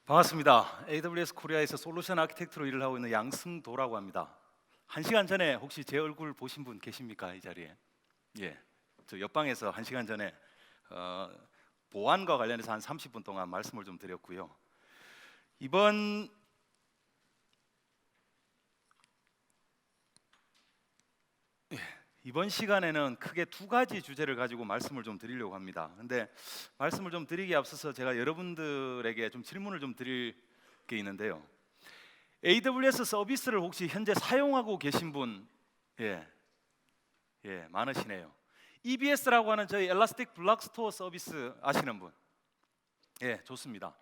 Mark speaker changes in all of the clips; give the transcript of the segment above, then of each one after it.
Speaker 1: 반갑습니다. AWS 코리아에서 솔루션 아키텍트로 일을 하고 있는 양승도라고 합니다. 1시간 전에 혹시 제 얼굴 보신 분 계십니까? 이 자리에? 예, 저 옆방에서 1시간 전에 보안과 관련해서 한 30분 동안 말씀을 좀 드렸고요. 이번 시간에는 크게 두 가지 주제를 가지고 말씀을 좀 드리려고 합니다. 근데 말씀을 좀 드리기에 앞서서 제가 여러분들에게 좀 질문을 좀 드릴 게 있는데요. AWS 서비스를 혹시 현재 사용하고 계신 분, 예, 많으시네요. EBS라고 하는 저희 엘라스틱 블록 스토어 서비스 아시는 분? 예, 좋습니다.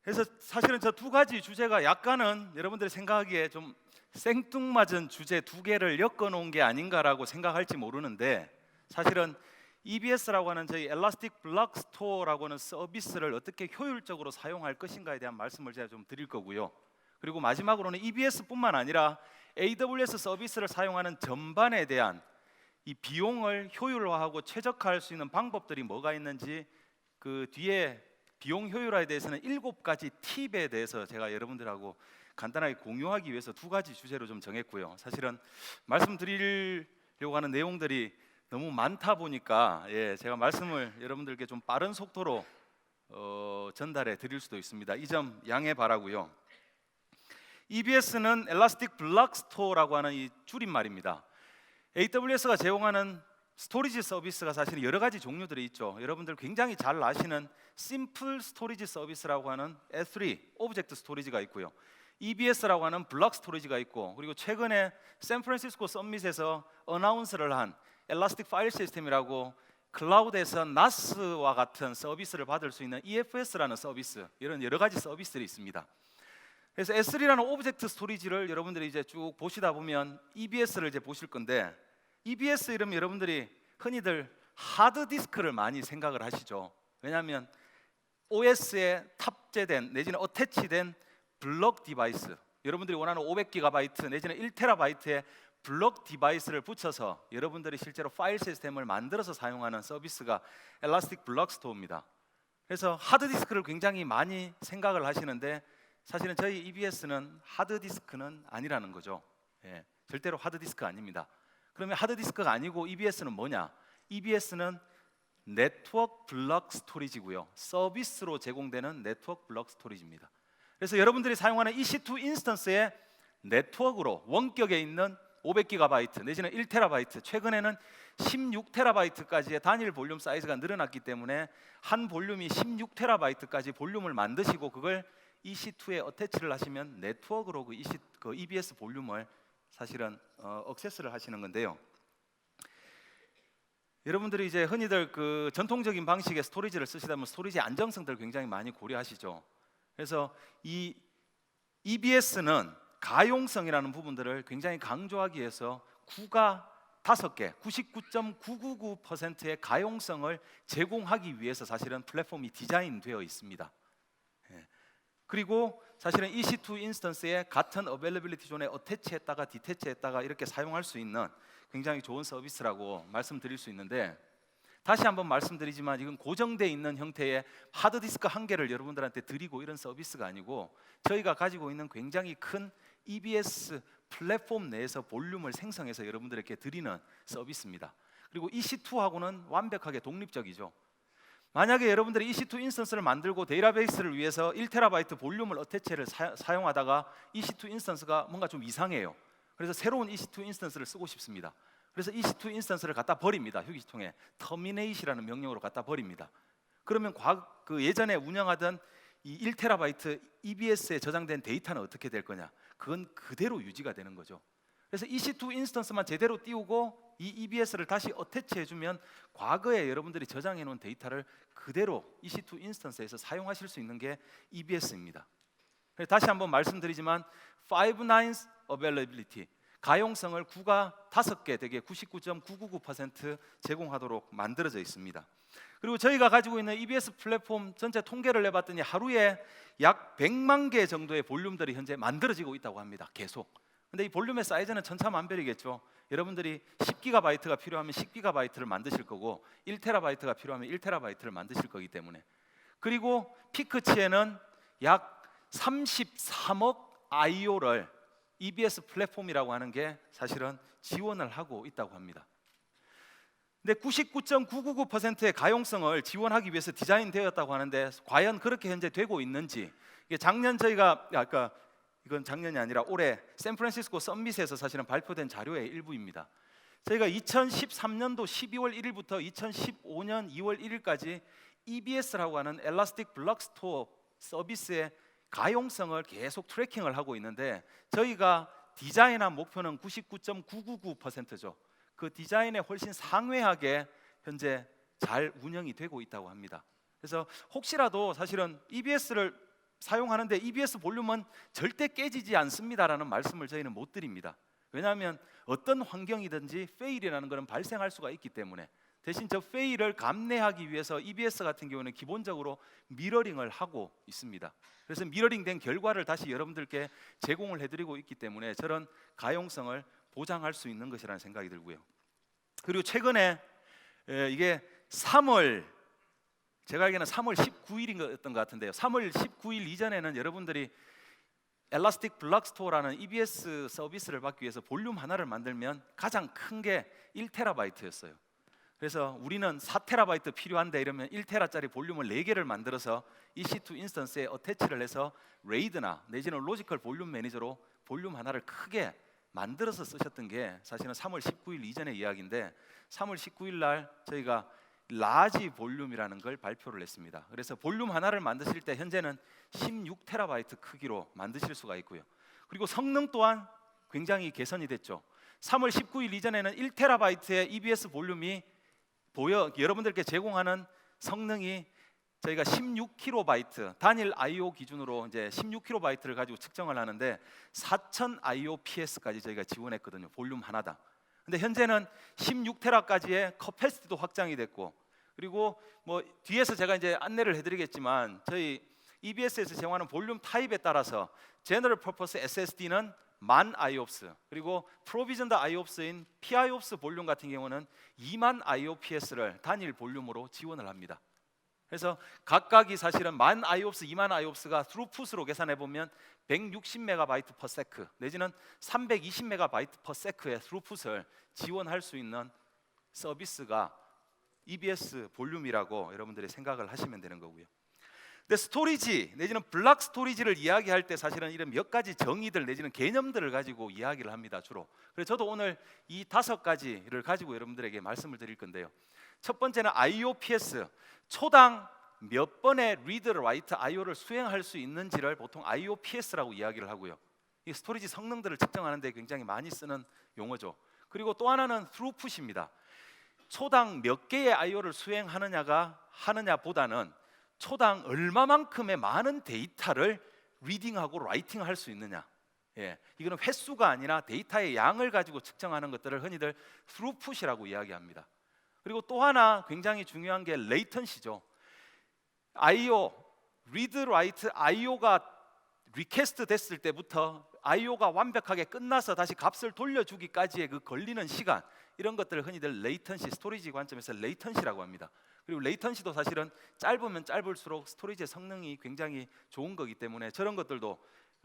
Speaker 1: 그래서 사실은 저 두 가지 주제가 약간은 여러분들이 생각하기에 좀 생뚱맞은 주제 두 개를 엮어 놓은 게 아닌가라고 생각할지 모르는데, 사실은 EBS라고 하는 저희 엘라스틱 블록 스토어라고 하는 서비스를 어떻게 효율적으로 사용할 것인가에 대한 말씀을 제가 좀 드릴 거고요. 그리고 마지막으로는 EBS뿐만 아니라 AWS 서비스를 사용하는 전반에 대한 이 비용을 효율화하고 최적화할 수 있는 방법들이 뭐가 있는지, 그 뒤에 비용 효율화에 대해서는 7가지 팁에 대해서 제가 여러분들하고 간단하게 공유하기 위해서 두 가지 주제로 좀 정했고요. 사실은 말씀드리려고 하는 내용들이 너무 많다 보니까 제가 말씀을 여러분들께 좀 빠른 속도로 전달해 드릴 수도 있습니다. 이 점 양해 바라고요. EBS는 엘라스틱 블록 스토어라고 하는 이 줄임말입니다. AWS가 제공하는 스토리지 서비스가 사실 여러 가지 종류들이 있죠. 여러분들 굉장히 잘 아시는 심플 스토리지 서비스라고 하는 S3 오브젝트 스토리지가 있고요. EBS라고 하는 블록 스토리지가 있고, 그리고 최근에 샌프란시스코 서밋에서 어나운스를 한 엘라스틱 파일 시스템이라고 클라우드에서 NAS와 같은 서비스를 받을 수 있는 EFS라는 서비스, 이런 여러 가지 서비스들이 있습니다. 그래서 S3라는 오브젝트 스토리지를 여러분들이 이제 쭉 보시다 보면 EBS를 이제 보실 건데, EBS 이름 여러분들이 흔히들 하드 디스크를 많이 생각을 하시죠. 왜냐하면 OS에 탑재된 내지는 어태치된 블록 디바이스, 여러분들이 원하는 500GB 내지는 1TB의 블록 디바이스를 붙여서 여러분들이 실제로 파일 시스템을 만들어서 사용하는 서비스가 엘라스틱 블록 스토어입니다. 그래서 하드 디스크를 굉장히 많이 생각을 하시는데, 사실은 저희 EBS는 하드 디스크는 아니라는 거죠. 절대로 하드 디스크 아닙니다. 그러면 하드 디스크가 아니고 EBS는 뭐냐? EBS는 네트워크 블록 스토리지고요. 서비스로 제공되는 네트워크 블록 스토리지입니다. 그래서 여러분들이 사용하는 EC2 인스턴스의 네트워크로 원격에 있는 500GB 내지는 1TB, 최근에는 16TB까지의 단일 볼륨 사이즈가 늘어났기 때문에 한 볼륨이 16TB까지 볼륨을 만드시고 그걸 EC2에 어태치를 하시면 네트워크로 그 EBS 볼륨을 사실은 액세스를 하시는 건데요. 여러분들이 이제 흔히들 그 전통적인 방식의 스토리지를 쓰시다 보면 스토리지 안정성들을 굉장히 많이 고려하시죠. 그래서 이 EBS는 가용성이라는 부분들을 굉장히 강조하기 위해서 구가 5개, 99.999%의 가용성을 제공하기 위해서 사실은 플랫폼이 디자인되어 있습니다. 그리고 사실은 EC2 인스턴스에 같은 어베일러빌리티 존에 어태치했다가 디태치했다가 이렇게 사용할 수 있는 굉장히 좋은 서비스라고 말씀드릴 수 있는데, 다시 한번 말씀드리지만 이건 고정되어 있는 형태의 하드디스크 한 개를 여러분들한테 드리고 이런 서비스가 아니고, 저희가 가지고 있는 굉장히 큰 EBS 플랫폼 내에서 볼륨을 생성해서 여러분들에게 드리는 서비스입니다. 그리고 EC2하고는 완벽하게 독립적이죠. 만약에 여러분들이 EC2 인스턴스를 만들고 데이터베이스를 위해서 1TB 볼륨을 어태치를 사용하다가 EC2 인스턴스가 뭔가 좀 이상해요. 그래서 새로운 EC2 인스턴스를 쓰고 싶습니다. 그래서 EC2 인스턴스를 갖다 버립니다. 휴지통에 terminate이라는 명령으로 갖다 버립니다. 그러면 그 예전에 운영하던 이 1TB EBS에 저장된 데이터는 어떻게 될 거냐? 그건 그대로 유지가 되는 거죠. 그래서 EC2 인스턴스만 제대로 띄우고 이 EBS를 다시 어태치해주면 과거에 여러분들이 저장해 놓은 데이터를 그대로 EC2 인스턴스에서 사용하실 수 있는 게 EBS입니다. 다시 한번 말씀드리지만 5 nines availability, 가용성을 9가 5개 되게 99.999% 제공하도록 만들어져 있습니다. 그리고 저희가 가지고 있는 EBS 플랫폼 전체 통계를 내봤더니 하루에 약 100만 개 정도의 볼륨들이 현재 만들어지고 있다고 합니다. 계속. 근데 이 볼륨의 사이즈는 천차만별이겠죠. 여러분들이 10GB가 필요하면 10GB를 만드실 거고 1TB가 필요하면 1TB를 만드실 거기 때문에. 그리고 피크치에는 약 33억 IO를 EBS 플랫폼이라고 하는 게 사실은 지원을 하고 있다고 합니다. 근데 99.999%의 가용성을 지원하기 위해서 디자인되었다고 하는데 과연 그렇게 현재 되고 있는지, 이게 작년 저희가 이건 작년이 아니라 올해 샌프란시스코 서밋에서 사실은 발표된 자료의 일부입니다. 저희가 2013년도 12월 1일부터 2015년 2월 1일까지 EBS라고 하는 엘라스틱 블록 스토어 서비스의 가용성을 계속 트래킹을 하고 있는데, 저희가 디자인한 목표는 99.999%죠. 그 디자인에 훨씬 상회하게 현재 잘 운영이 되고 있다고 합니다. 그래서 혹시라도 사실은 EBS를 사용하는데 EBS 볼륨은 절대 깨지지 않습니다라는 말씀을 저희는 못 드립니다. 왜냐하면 어떤 환경이든지 페일이라는 것은 발생할 수가 있기 때문에, 대신 저 페일을 감내하기 위해서 EBS 같은 경우는 기본적으로 미러링을 하고 있습니다. 그래서 미러링된 결과를 다시 여러분들께 제공을 해드리고 있기 때문에 저런 가용성을 보장할 수 있는 것이라는 생각이 들고요. 그리고 최근에 이게 제가 알기에는 3월 19일이었던 것 같은데요. 3월 19일 이전에는 여러분들이 엘라스틱 블록 스토어라는 EBS 서비스를 받기 위해서 볼륨 하나를 만들면 가장 큰 게 1TB였어요. 그래서 우리는 4TB 필요한데 이러면 1TB짜리 볼륨을 4개를 만들어서 EC2 인스턴스에 어태치를 해서 레이드나 내지는 로지컬 볼륨 매니저로 볼륨 하나를 크게 만들어서 쓰셨던 게 사실은 3월 19일 이전의 이야기인데, 3월 19일 날 저희가 라지 볼륨이라는 걸 발표를 했습니다. 그래서 볼륨 하나를 만드실 때 현재는 16TB 크기로 만드실 수가 있고요. 그리고 성능 또한 굉장히 개선이 됐죠. 3월 19일 이전에는 1TB의 EBS 볼륨이 여러분들께 제공하는 성능이 저희가 16KB 단일 I/O 기준으로 이제 16KB를 가지고 측정을 하는데 4000 IOPS까지 저희가 지원했거든요. 볼륨 하나당. 근데 현재는 16TB까지의 커패시티도 확장이 됐고, 그리고 뭐 뒤에서 제가 이제 안내를 해드리겠지만 저희 EBS에서 제공하는 볼륨 타입에 따라서 제너럴 퍼포스 SSD는 10,000 IOPS, 그리고 프로비전드 IOPS인 PIOPS 볼륨 같은 경우는 20,000 IOPS를 단일 볼륨으로 지원을 합니다. 그래서 각각이 사실은 10,000 IOPS, 20,000 IOPS가 throughput으로 계산해 보면 160MB/s 내지는 320MB/s의 throughput을 지원할 수 있는 서비스가 EBS 볼륨이라고 여러분들이 생각을 하시면 되는 거고요. 근데 스토리지 내지는 블록 스토리지를 이야기할 때 사실은 이런 몇 가지 정의들 내지는 개념들을 가지고 이야기를 합니다, 주로. 그래서 저도 오늘 이 5가지를 가지고 여러분들에게 말씀을 드릴 건데요. 첫 번째는 IOPS, 초당 몇 번의 리드, 라이트, IO를 수행할 수 있는지를 보통 IOPS라고 이야기를 하고요. 이 스토리지 성능들을 측정하는 데 굉장히 많이 쓰는 용어죠. 그리고 또 하나는 throughput입니다. 초당 몇 개의 IO를 하느냐보다는 초당 얼마만큼의 많은 데이터를 리딩하고 라이팅할 수 있느냐. 이거는 횟수가 아니라 데이터의 양을 가지고 측정하는 것들을 흔히들 throughput이라고 이야기합니다. 그리고 또 하나 굉장히 중요한 게 레이턴시죠. IO, 리드, 라이트, IO가 리퀘스트 됐을 때부터 IO가 완벽하게 끝나서 다시 값을 돌려주기까지의 그 걸리는 시간, 이런 것들을 흔히들 레이턴시, 스토리지 관점에서 레이턴시라고 합니다. 그리고 레이턴시도 사실은 짧으면 짧을수록 스토리지의 성능이 굉장히 좋은 거기 때문에 저런 것들도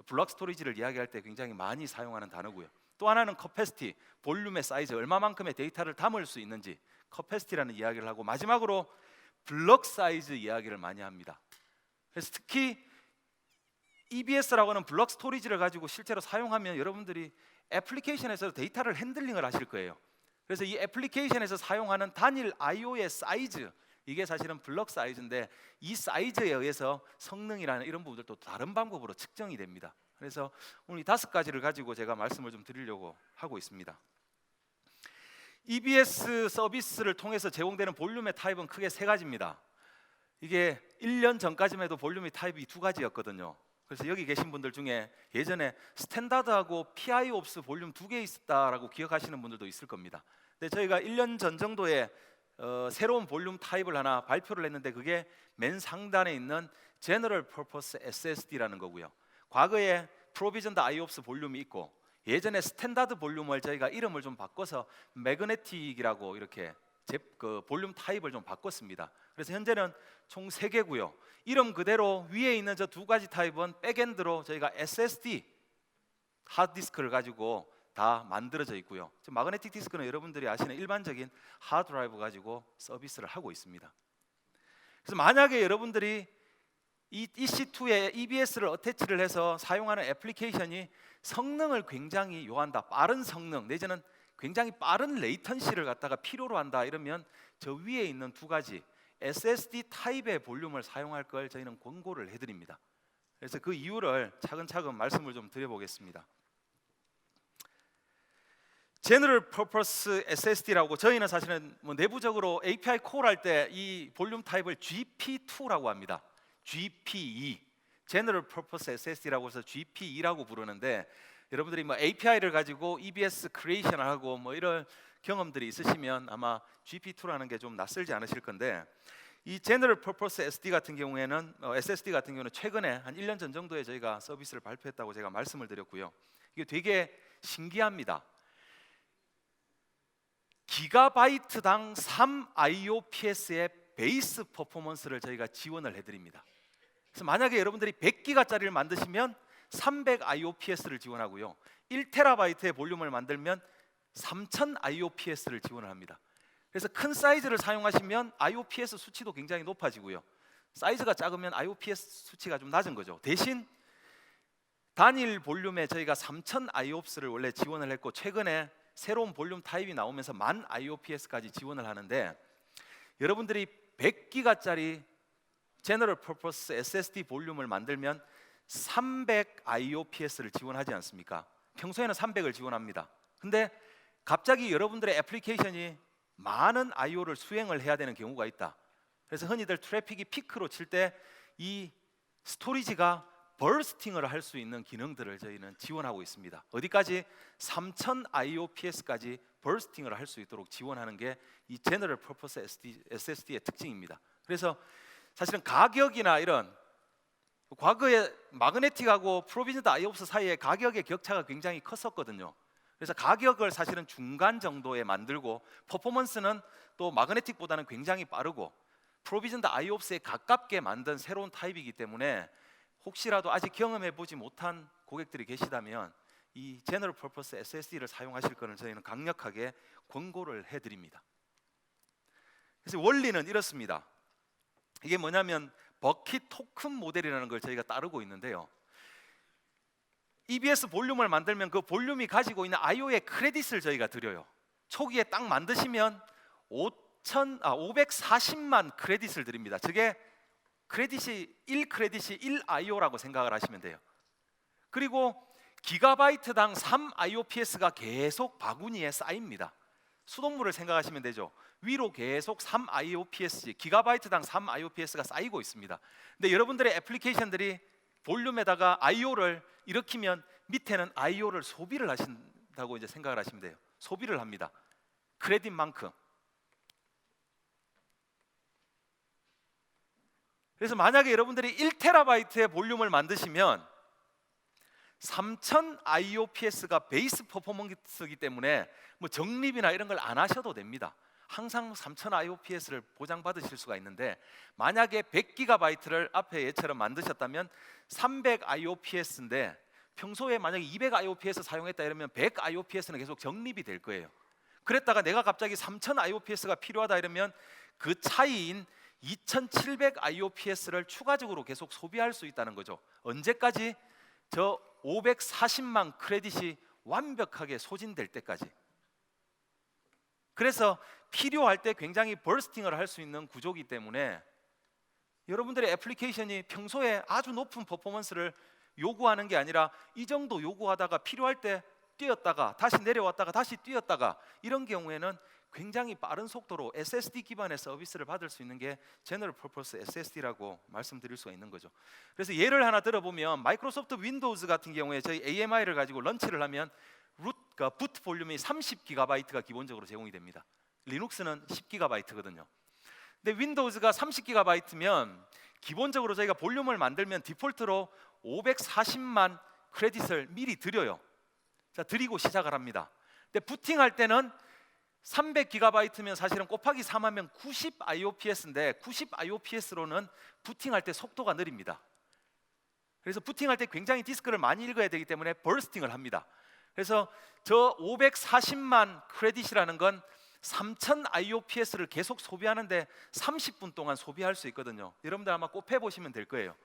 Speaker 1: 블록 스토리지를 이야기할 때 굉장히 많이 사용하는 단어고요. 또 하나는 커패시티, 볼륨의 사이즈, 얼마만큼의 데이터를 담을 수 있는지 커패시티라는 이야기를 하고, 마지막으로 블록 사이즈 이야기를 많이 합니다. 그래서 특히 EBS라고 하는 블록 스토리지를 가지고 실제로 사용하면 여러분들이 애플리케이션에서 데이터를 핸들링을 하실 거예요. 그래서 이 애플리케이션에서 사용하는 단일 IO의 사이즈, 이게 사실은 블록 사이즈인데 이 사이즈에 의해서 성능이라는 이런 부분들도 다른 방법으로 측정이 됩니다. 그래서 오늘 이 5가지를 가지고 제가 말씀을 좀 드리려고 하고 있습니다. EBS 서비스를 통해서 제공되는 볼륨의 타입은 크게 3가지입니다. 이게 1년 전까지만 해도 볼륨의 타입이 2가지였거든요. 그래서 여기 계신 분들 중에 예전에 스탠다드하고 PIOPS 볼륨 2개 있었다라고 기억하시는 분들도 있을 겁니다. 근데 저희가 1년 전 정도에 새로운 볼륨 타입을 하나 발표를 했는데 그게 맨 상단에 있는 General Purpose SSD라는 거고요. 과거에 Provisioned IOPS 볼륨이 있고 예전에 스탠다드 볼륨을 저희가 이름을 좀 바꿔서 매그네틱이라고 이렇게 그 볼륨 타입을 좀 바꿨습니다. 그래서 현재는 총 3개고요. 이름 그대로 위에 있는 저 2가지 타입은 백엔드로 저희가 SSD 하드디스크를 가지고 다 만들어져 있고요. 마그네틱 디스크는 여러분들이 아시는 일반적인 하드드라이브 가지고 서비스를 하고 있습니다. 그래서 만약에 여러분들이 이 EC2에 EBS를 어태치를 해서 사용하는 애플리케이션이 성능을 굉장히 요한다, 빠른 성능 내지는 굉장히 빠른 레이턴시를 갖다가 필요로 한다 이러면 저 위에 있는 2가지 SSD 타입의 볼륨을 사용할 걸 저희는 권고를 해드립니다. 그래서 그 이유를 차근차근 말씀을 좀 드려보겠습니다. General Purpose SSD라고 저희는 사실은 뭐 내부적으로 API 콜 할 때 이 볼륨 타입을 GP2라고 합니다. GPE, General Purpose SSD라고 해서 GPE라고 부르는데 여러분들이 뭐 API를 가지고 EBS 크리에이션을 하고 뭐 이런 경험들이 있으시면 아마 GP2라는 게 좀 낯설지 않으실 건데 이 General Purpose SSD 같은 경우에는 최근에 한 1년 전 정도에 저희가 서비스를 발표했다고 제가 말씀을 드렸고요. 이게 되게 신기합니다. 기가바이트당 3 IOPS의 베이스 퍼포먼스를 저희가 지원을 해드립니다. 그래서 만약에 여러분들이 100기가짜리를 만드시면 300 IOPS를 지원하고요. 1TB의 볼륨을 만들면 3000 IOPS를 지원을 합니다. 그래서 큰 사이즈를 사용하시면 IOPS 수치도 굉장히 높아지고요. 사이즈가 작으면 IOPS 수치가 좀 낮은 거죠. 대신 단일 볼륨에 저희가 3000 IOPS를 원래 지원을 했고 최근에 새로운 볼륨 타입이 나오면서 10,000 IOPS까지 지원을 하는데 여러분들이 100기가짜리 General Purpose SSD 볼륨을 만들면 300 IOPS를 지원하지 않습니까? 평소에는 300을 지원합니다. 근데 갑자기 여러분들의 애플리케이션이 많은 IO를 수행을 해야 되는 경우가 있다. 그래서 흔히들 트래픽이 피크로 칠 때 이 스토리지가 버스팅을 할 수 있는 기능들을 저희는 지원하고 있습니다. 어디까지? 3000 IOPS까지 버스팅을 할 수 있도록 지원하는 게 이 General Purpose SSD의 특징입니다. 그래서 사실은 가격이나 이런 과거에 마그네틱하고 프로비전드 IOPS 사이의 가격의 격차가 굉장히 컸었거든요. 그래서 가격을 사실은 중간 정도에 만들고 퍼포먼스는 또 마그네틱보다는 굉장히 빠르고 프로비전드 IOPS에 가깝게 만든 새로운 타입이기 때문에 혹시라도 아직 경험해 보지 못한 고객들이 계시다면 이 General Purpose SSD를 사용하실 것을 저희는 강력하게 권고를 해드립니다. 그래서 원리는 이렇습니다. 이게 뭐냐면 버킷 토큰 모델이라는 걸 저희가 따르고 있는데요. EBS 볼륨을 만들면 그 볼륨이 가지고 있는 IO의 크레딧을 저희가 드려요. 초기에 딱 만드시면 540만 크레딧을 드립니다. 저게 크레딧이 1크레딧이 1 IO라고 생각을 하시면 돼요. 그리고 기가바이트당 3 IOPS가 계속 바구니에 쌓입니다. 수돗물을 생각하시면 되죠. 위로 계속 3 IOPS, 기가바이트당 3 IOPS가 쌓이고 있습니다. 근데 여러분들의 애플리케이션들이 볼륨에다가 IO를 일으키면 밑에는 IO를 소비를 하신다고 이제 생각을 하시면 돼요. 소비를 합니다. 크레딧만큼. 그래서 만약에 여러분들이 1TB의 볼륨을 만드시면 3000 IOPS가 베이스 퍼포먼스이기 때문에 뭐 정립이나 이런 걸 안 하셔도 됩니다. 항상 3000 IOPS를 보장받으실 수가 있는데 만약에 100GB를 앞에 얘처럼 만드셨다면 300 IOPS인데 평소에 만약에 200 IOPS 사용했다 이러면 100 IOPS는 계속 정립이 될 거예요. 그랬다가 내가 갑자기 3000 IOPS가 필요하다 이러면 그 차이인 2700 IOPS를 추가적으로 계속 소비할 수 있다는 거죠. 언제까지? 저 540만 크레딧이 완벽하게 소진될 때까지. 그래서 필요할 때 굉장히 버스팅을 할 수 있는 구조이기 때문에 여러분들의 애플리케이션이 평소에 아주 높은 퍼포먼스를 요구하는 게 아니라 이 정도 요구하다가 필요할 때 뛰었다가 다시 내려왔다가 다시 뛰었다가 이런 경우에는 굉장히 빠른 속도로 SSD 기반의 서비스를 받을 수 있는 게 General Purpose SSD라고 말씀드릴 수가 있는 거죠. 그래서 예를 하나 들어보면 마이크로소프트 윈도우즈 같은 경우에 저희 AMI를 가지고 런치를 하면 부트 볼륨이 30GB가 기본적으로 제공이 됩니다. 리눅스는 10GB거든요. 근데 윈도우즈가 30GB면 기본적으로 저희가 볼륨을 만들면 디폴트로 540만 크레딧을 미리 드려요. 자, 드리고 시작을 합니다. 근데 부팅할 때는 300GB면 사실은 곱하기 3하면 90 IOPS인데 90 IOPS로는 부팅할 때 속도가 느립니다. 그래서 부팅할 때 굉장히 디스크를 많이 읽어야 되기 때문에 버스팅을 합니다. 그래서 저 540만 크레딧이라는 건 3000 IOPS를 계속 소비하는데 30분 동안 소비할 수 있거든요. 여러분들 아마 곱해 보시면 될 거예요.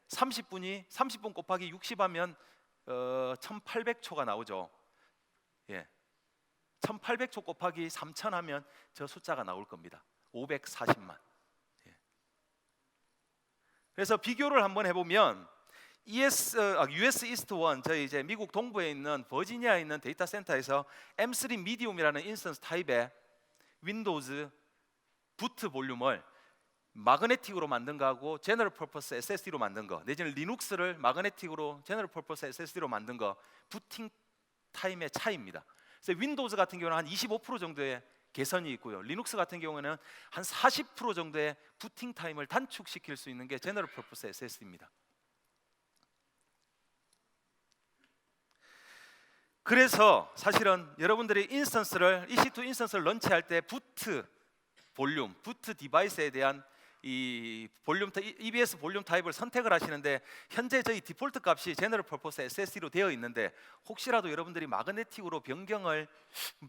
Speaker 1: 30분 곱하기 60 하면 1800초가 나오죠. 1800초 곱하기 3000 하면 저 숫자가 나올 겁니다. 540만. 그래서 비교를 한번 해보면 US 이스트 1, 저희 이제 미국 동부에 있는 버지니아에 있는 데이터 센터에서 M3 미디움이라는 인스턴스 타입의 윈도우즈 부트 볼륨을 마그네틱으로 만든 거하고 제너럴 퍼포스 SSD로 만든 거, 내지는 리눅스를 마그네틱으로 제너럴 퍼포스 SSD로 만든 거 부팅 타임의 차이입니다. 그래서 윈도우즈 같은 경우는 한 25% 정도의 개선이 있고요. 리눅스 같은 경우는 한 40% 정도의 부팅 타임을 단축시킬 수 있는 게 제너럴 퍼포스 SSD입니다. 그래서 사실은 여러분들이 인스턴스를 EC2 인스턴스를 런치할 때 부트 볼륨, 부트 디바이스에 대한 이 볼륨 EBS 볼륨 타입을 선택을 하시는데 현재 저희 디폴트 값이 제너럴 퍼포스 SSD로 되어 있는데 혹시라도 여러분들이 마그네틱으로 변경을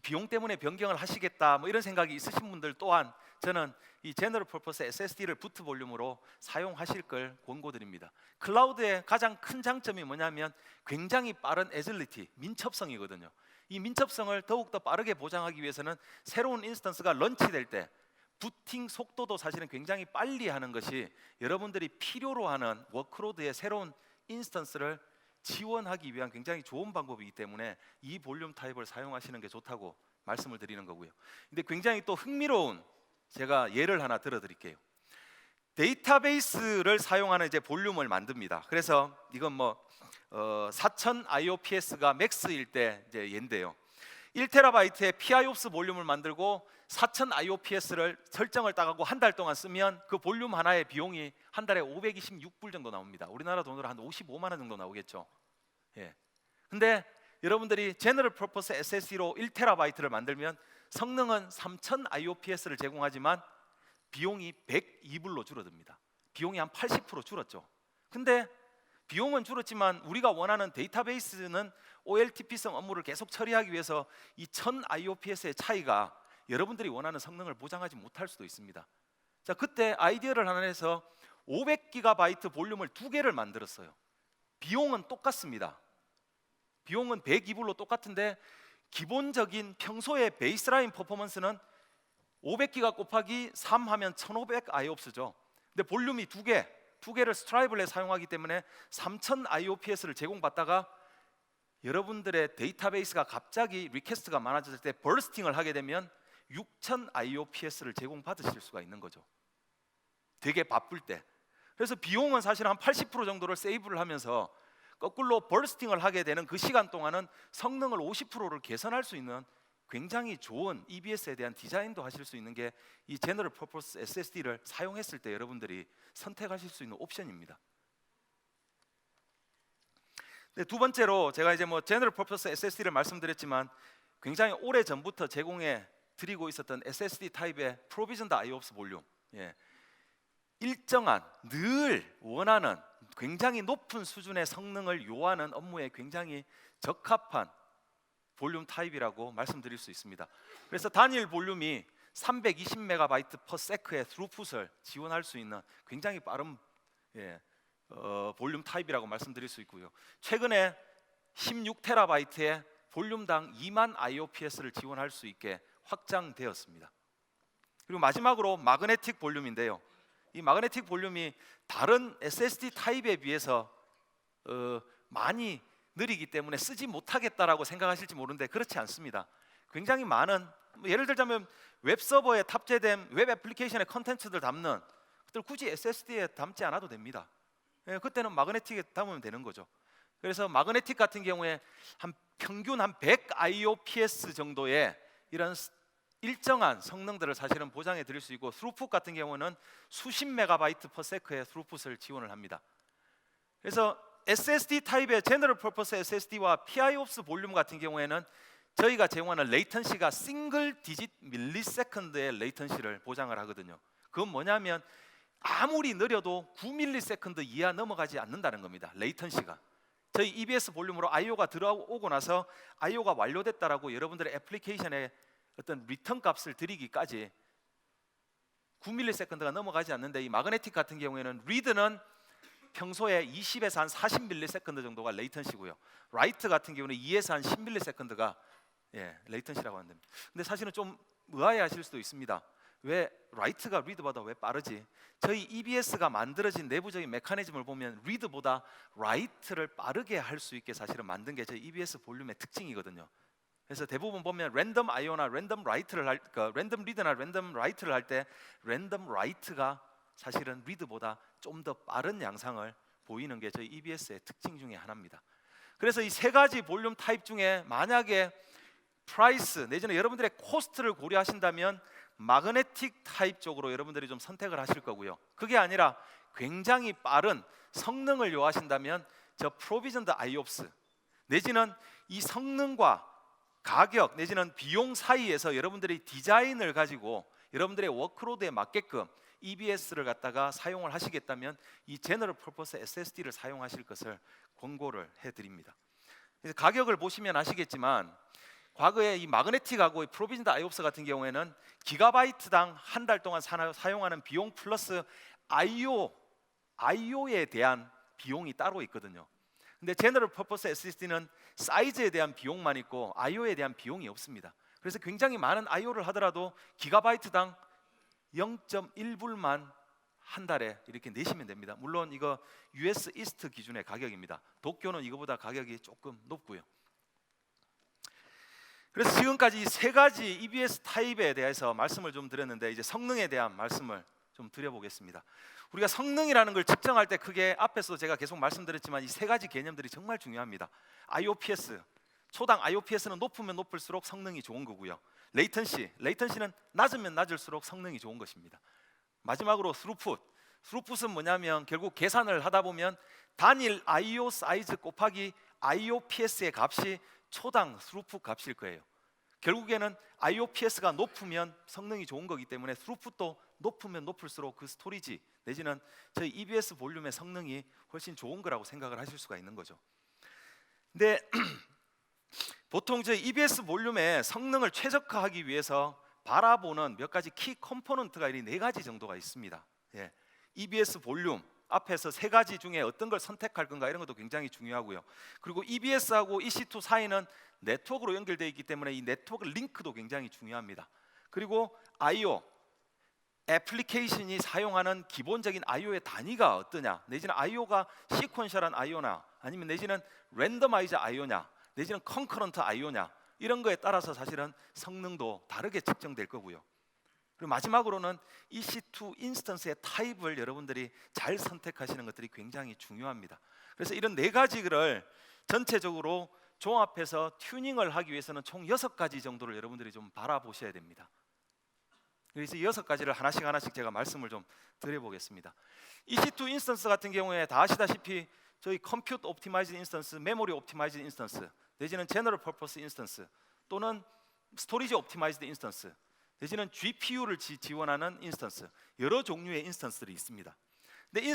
Speaker 1: 비용 때문에 변경을 하시겠다 뭐 이런 생각이 있으신 분들 또한 저는 이 제너럴 퍼포스 SSD를 부트 볼륨으로 사용하실 걸 권고드립니다. 클라우드의 가장 큰 장점이 뭐냐면 굉장히 빠른 애질리티, 민첩성이거든요. 이 민첩성을 더욱더 빠르게 보장하기 위해서는 새로운 인스턴스가 런치될 때 부팅 속도도 사실은 굉장히 빨리 하는 것이 여러분들이 필요로 하는 워크로드의 새로운 인스턴스를 지원하기 위한 굉장히 좋은 방법이기 때문에 이 볼륨 타입을 사용하시는 게 좋다고 말씀을 드리는 거고요. 근데 굉장히 또 흥미로운 제가 예를 하나 들어드릴게요. 데이터베이스를 사용하는 이제 볼륨을 만듭니다. 그래서 이건 뭐 4000 IOPS가 맥스일 때 이제 얘인데요. 1TB의 PIOPS 볼륨을 만들고 4000 IOPS를 설정을 따가고 한 달 동안 쓰면 그 볼륨 하나의 비용이 한 달에 526불 정도 나옵니다. 우리나라 돈으로 한 55만 원 정도 나오겠죠. 근데 여러분들이 제너럴 퍼포스 SSD로 1TB를 만들면 성능은 3000 IOPS를 제공하지만 비용이 102불로 줄어듭니다. 비용이 한 80% 줄었죠. 근데 비용은 줄었지만 우리가 원하는 데이터베이스는 OLTP성 업무를 계속 처리하기 위해서 이 1000 IOPS의 차이가 여러분들이 원하는 성능을 보장하지 못할 수도 있습니다. 자, 그때 아이디어를 하나 내서 500GB 볼륨을 2개를 만들었어요. 비용은 똑같습니다. 비용은 102불로 똑같은데 기본적인 평소의 베이스라인 퍼포먼스는 500GB 곱하기 3 하면 1500 IOPS죠. 근데 볼륨이 2개를 스트라이블에 사용하기 때문에 3000 IOPS를 제공받다가 여러분들의 데이터베이스가 갑자기 리퀘스트가 많아졌을 때 버스팅을 하게 되면 6000 IOPS를 제공받으실 수가 있는 거죠. 되게 바쁠 때. 그래서 비용은 사실 한 80% 정도를 세이브를 하면서 거꾸로 버스팅을 하게 되는 그 시간 동안은 성능을 50%를 개선할 수 있는 굉장히 좋은 EBS에 대한 디자인도 하실 수 있는 게 이 제너럴 퍼포스 SSD를 사용했을 때 여러분들이 선택하실 수 있는 옵션입니다. 네, 두 번째로 제가 이제 뭐 제너럴 퍼포스 SSD를 말씀드렸지만 굉장히 오래 전부터 제공해 드리고 있었던 SSD 타입의 프로비전드 IOPS 볼륨, 일정한 늘 원하는 굉장히 높은 수준의 성능을 요하는 업무에 굉장히 적합한 볼륨 타입이라고 말씀드릴 수 있습니다. 그래서 단일 볼륨이 320MB/s의 throughput을 지원할 수 있는 굉장히 빠른 볼륨 타입이라고 말씀드릴 수 있고요. 최근에 16TB의 볼륨당 2만 IOPS를 지원할 수 있게 확장되었습니다. 그리고 마지막으로 마그네틱 볼륨인데요. 이 마그네틱 볼륨이 다른 SSD 타입에 비해서 많이 느리기 때문에 쓰지 못하겠다라고 생각하실지 모르는데 그렇지 않습니다. 굉장히 많은 예를 들자면 웹 서버에 탑재된 웹 애플리케이션의 컨텐츠들 담는 그들 굳이 SSD에 담지 않아도 됩니다. 그때는 마그네틱에 담으면 되는 거죠. 그래서 마그네틱 같은 경우에 한 평균 한 100 IOPS 정도의 이런 일정한 성능들을 사실은 보장해 드릴 수 있고 throughput 같은 경우는 수십 메가바이트/s의 throughput을 지원을 합니다. 그래서 SSD 타입의 제너럴 퍼포스 SSD와 PIOPS 볼륨 같은 경우에는 저희가 제공하는 레이턴시가 싱글 디짓 밀리세컨드의 레이턴시를 보장을 하거든요. 그건 뭐냐면 아무리 느려도 9밀리세컨드 이하 넘어가지 않는다는 겁니다. 레이턴시가. 저희 EBS 볼륨으로 IO가 들어오고 나서 IO가 완료됐다라고 여러분들의 애플리케이션에 어떤 리턴 값을 드리기까지 9밀리세컨드가 넘어가지 않는데, 이 마그네틱 같은 경우에는 리드는 평소에 20에서 한 40밀리세컨드 정도가 레이턴시고요. 라이트 같은 경우는 2에서 한 10밀리세컨드가 레이턴시라고 하는데, 근데 사실은 좀 의아해하실 수도 있습니다. 왜 라이트가 리드보다 왜 빠르지? 저희 EBS가 만들어진 내부적인 메커니즘을 보면 리드보다 라이트를 빠르게 할 수 있게 사실은 만든 게 저희 EBS 볼륨의 특징이거든요. 그래서 대부분 보면 랜덤 IO나 랜덤 라이트를 랜덤 리드나 랜덤 라이트를 할 때 랜덤 라이트가 사실은 리드보다 좀 더 빠른 양상을 보이는 게 저희 EBS의 특징 중에 하나입니다. 그래서 이 세 가지 볼륨 타입 중에 만약에 프라이스 내지는 여러분들의 코스트를 고려하신다면 마그네틱 타입 쪽으로 여러분들이 좀 선택을 하실 거고요. 그게 아니라 굉장히 빠른 성능을 요하신다면 저 프로비전드 IOPS 내지는 이 성능과 가격 내지는 비용 사이에서 여러분들이 디자인을 가지고 여러분들의 워크로드에 맞게끔 EBS를 갖다가 사용을 하시겠다면 이 제너럴 퍼포스 SSD를 사용하실 것을 권고를 해드립니다. 그래서 가격을 보시면 아시겠지만 과거에 이 마그네틱하고 이 프로비전드 IOPS 같은 경우에는 기가바이트당 한 달 동안 사용하는 비용 플러스 IO에 대한 비용이 따로 있거든요. 근데 제너럴 퍼포스 SSD는 사이즈에 대한 비용만 있고 IO에 대한 비용이 없습니다. 그래서 굉장히 많은 IO를 하더라도 기가바이트당 0.1불만 한 달에 이렇게 내시면 됩니다. 물론 이거 US 이스트 기준의 가격입니다. 도쿄는 이거보다 가격이 조금 높고요. 그래서 지금까지 이 세 가지 EBS 타입에 대해서 말씀을 좀 드렸는데, 이제 성능에 대한 말씀을 좀 드려보겠습니다. 우리가 성능이라는 걸 측정할 때 크게 앞에서 제가 계속 말씀드렸지만 이 세 가지 개념들이 정말 중요합니다. IOPS, 초당 IOPS는 높으면 높을수록 성능이 좋은 거고요. 레이턴시는 낮으면 낮을수록 성능이 좋은 것입니다. 마지막으로 스루풋은 뭐냐면 결국 계산을 하다 보면 단일 IO 사이즈 곱하기 IOPS의 값이 초당 스루풋 값일 거예요. 결국에는 IOPS가 높으면 성능이 좋은 거기 때문에 스루풋도 높으면 높을수록 그 스토리지 내지는 저희 EBS 볼륨의 성능이 훨씬 좋은 거라고 생각을 하실 수가 있는 거죠. 근데 보통 저희 EBS 볼륨의 성능을 최적화하기 위해서 바라보는 몇 가지 키 컴포넌트가 이 네 가지 정도가 있습니다. EBS 볼륨 앞에서 세 가지 중에 어떤 걸 선택할 건가 이런 것도 굉장히 중요하고요. 그리고 EBS하고 EC2 사이는 네트워크로 연결되어 있기 때문에 이 네트워크 링크도 굉장히 중요합니다. 그리고 IO 애플리케이션이 사용하는 기본적인 IO의 단위가 어떠냐, 내지는 IO가 시퀀셜한 IO나 아니면 내지는 랜덤아이즈 IO냐 내지는 컨커런트 IO냐 이런 거에 따라서 사실은 성능도 다르게 측정될 거고요. 그리고 마지막으로는 EC2 인스턴스의 타입을 여러분들이 잘 선택하시는 것들이 굉장히 중요합니다. 그래서 이런 네 가지를 전체적으로 종합해서 튜닝을 하기 위해서는 총 6가지 정도를 여러분들이 좀 바라보셔야 됩니다. 그래서 이 6가지를 하나씩 제가 말씀을 좀 드려보겠습니다. EC2 인스턴스 같은 경우에 다 아시다시피 저희 컴퓨트 옵티마이즈드 인스턴스, 메모리 옵티마이즈드 인스턴스 내지는 제너럴 퍼포스 인스턴스 또는 스토리지 옵티마이즈드 인스턴스 내지는 GPU를 지원하는 인스턴스, 여러 종류의 인스턴스들이 있습니다. 근데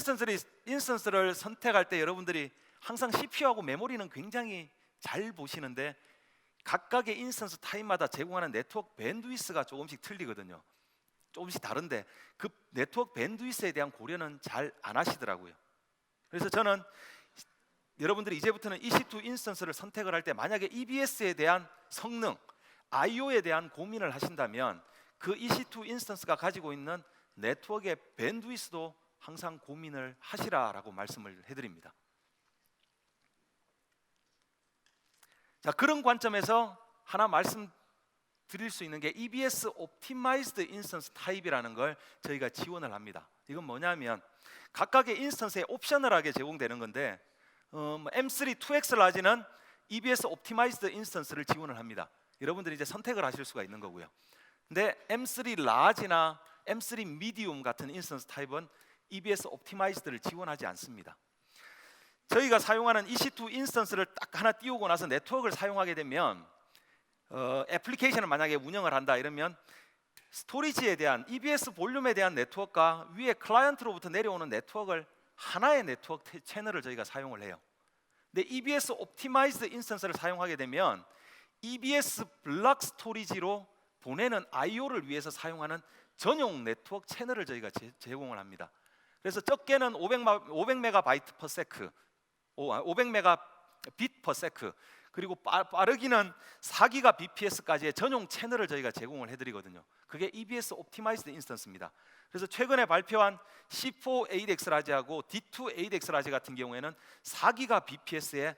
Speaker 1: 인스턴스를 선택할 때 여러분들이 항상 CPU하고 메모리는 굉장히 잘 보시는데 각각의 인스턴스 타입마다 제공하는 네트워크 밴드위스가 조금씩 틀리거든요. 조금씩 다른데 그 네트워크 밴드위스에 대한 고려는 잘 안 하시더라고요. 그래서 저는 여러분들이 이제부터는 EC2 인스턴스를 선택을 할 때 만약에 EBS에 대한 성능, IO에 대한 고민을 하신다면 그 EC2 인스턴스가 가지고 있는 네트워크의 밴드위스도 항상 고민을 하시라라고 말씀을 해드립니다. 자, 그런 관점에서 하나 말씀드릴 수 있는 게 EBS 옵티마이즈드 인스턴스 타입이라는 걸 저희가 지원을 합니다. 이건 뭐냐면 각각의 인스턴스에 옵셔널하게 제공되는 건데 M3 2X 라지는 EBS 옵티마이즈드 인스턴스를 지원을 합니다. 여러분들이 이제 선택을 하실 수가 있는 거고요. 근데 M3 라지나 M3 미디움 같은 인스턴스 타입은 EBS 옵티마이즈드를 지원하지 않습니다. 저희가 사용하는 EC2 인스턴스를 딱 하나 띄우고 나서 네트워크를 사용하게 되면 애플리케이션을 만약에 운영을 한다 이러면 스토리지에 대한 EBS 볼륨에 대한 네트워크가 위에 클라이언트로부터 내려오는 네트워크를 하나의 네트워크 채널을 저희가 사용을 해요. 근데 EBS 옵티마이즈드 인스턴스를 사용하게 되면 EBS 블록 스토리지로 보내는 I/O를 위해서 사용하는 전용 네트워크 채널을 저희가 제공을 합니다. 그래서 적게는 500메가바이트 per sec, 500메가빗 per sec, 그리고 빠르기는 4기가 bps까지의 전용 채널을 저희가 제공을 해드리거든요. 그게 EBS 옵티마이즈드 인스턴스입니다. 그래서 최근에 발표한 C4 8X 라지하고 D2 8X 라지 같은 경우에는 4기가 bps의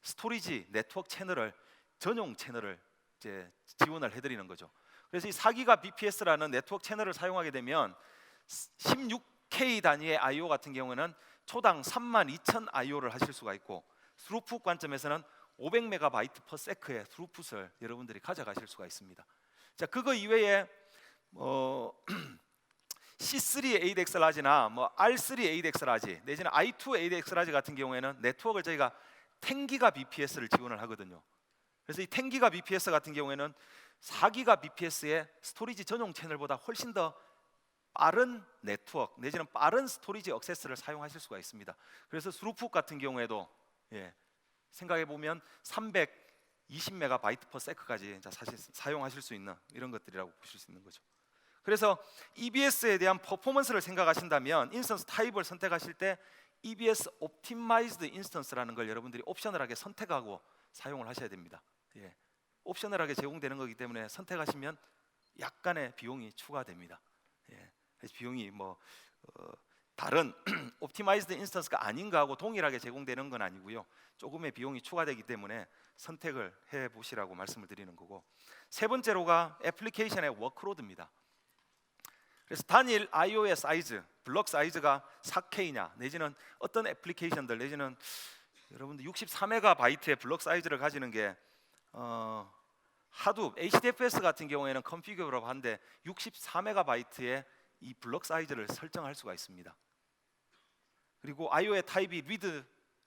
Speaker 1: 스토리지 네트워크 채널을 전용 채널을 이제 지원을 해드리는 거죠. 그래서 이 4기가 bps라는 네트워크 채널을 사용하게 되면 16K 단위의 I/O 같은 경우에는 초당 32,000 I/O를 하실 수가 있고 스루풋 관점에서는 500메가바이트 per sec의 스루풋을 여러분들이 가져가실 수가 있습니다. 자, 그거 이외에 C3 8X 라지나 R3 8X 라지 내지는 I2 8X 라지 같은 경우에는 네트워크를 저희가 10기가 bps를 지원을 하거든요. 그래서 이 10기가 bps 같은 경우에는 4기가 bps의 스토리지 전용 채널보다 훨씬 더 빠른 네트워크 내지는 빠른 스토리지 액세스를 사용하실 수가 있습니다. 그래서 스루풋 같은 경우에도 생각해 보면 320메가바이트 per sec까지 사실 사용하실 수 있는 이런 것들이라고 보실 수 있는 거죠. 그래서 EBS에 대한 퍼포먼스를 생각하신다면 인스턴스 타입을 선택하실 때 EBS 옵티마이즈드 인스턴스라는 걸 여러분들이 옵셔널하게 선택하고 사용을 하셔야 됩니다. 옵셔널하게 제공되는 거기 때문에 선택하시면 약간의 비용이 추가됩니다. 비용이 다른 옵티마이즈드 인스턴스가 아닌가 하고 동일하게 제공되는 건 아니고요. 조금의 비용이 추가되기 때문에 선택을 해 보시라고 말씀을 드리는 거고, 세 번째로가 애플리케이션의 워크로드입니다. 그래서 단일 I/O의 사이즈, 블록 사이즈가 4K냐 내지는 어떤 애플리케이션들 내지는 여러분들 64메가바이트의 블록 사이즈를 가지는 게 하둡, HDFS 같은 경우에는 컨피규러블한데 64메가바이트의 이 블록 사이즈를 설정할 수가 있습니다. 그리고 I/O의 타입이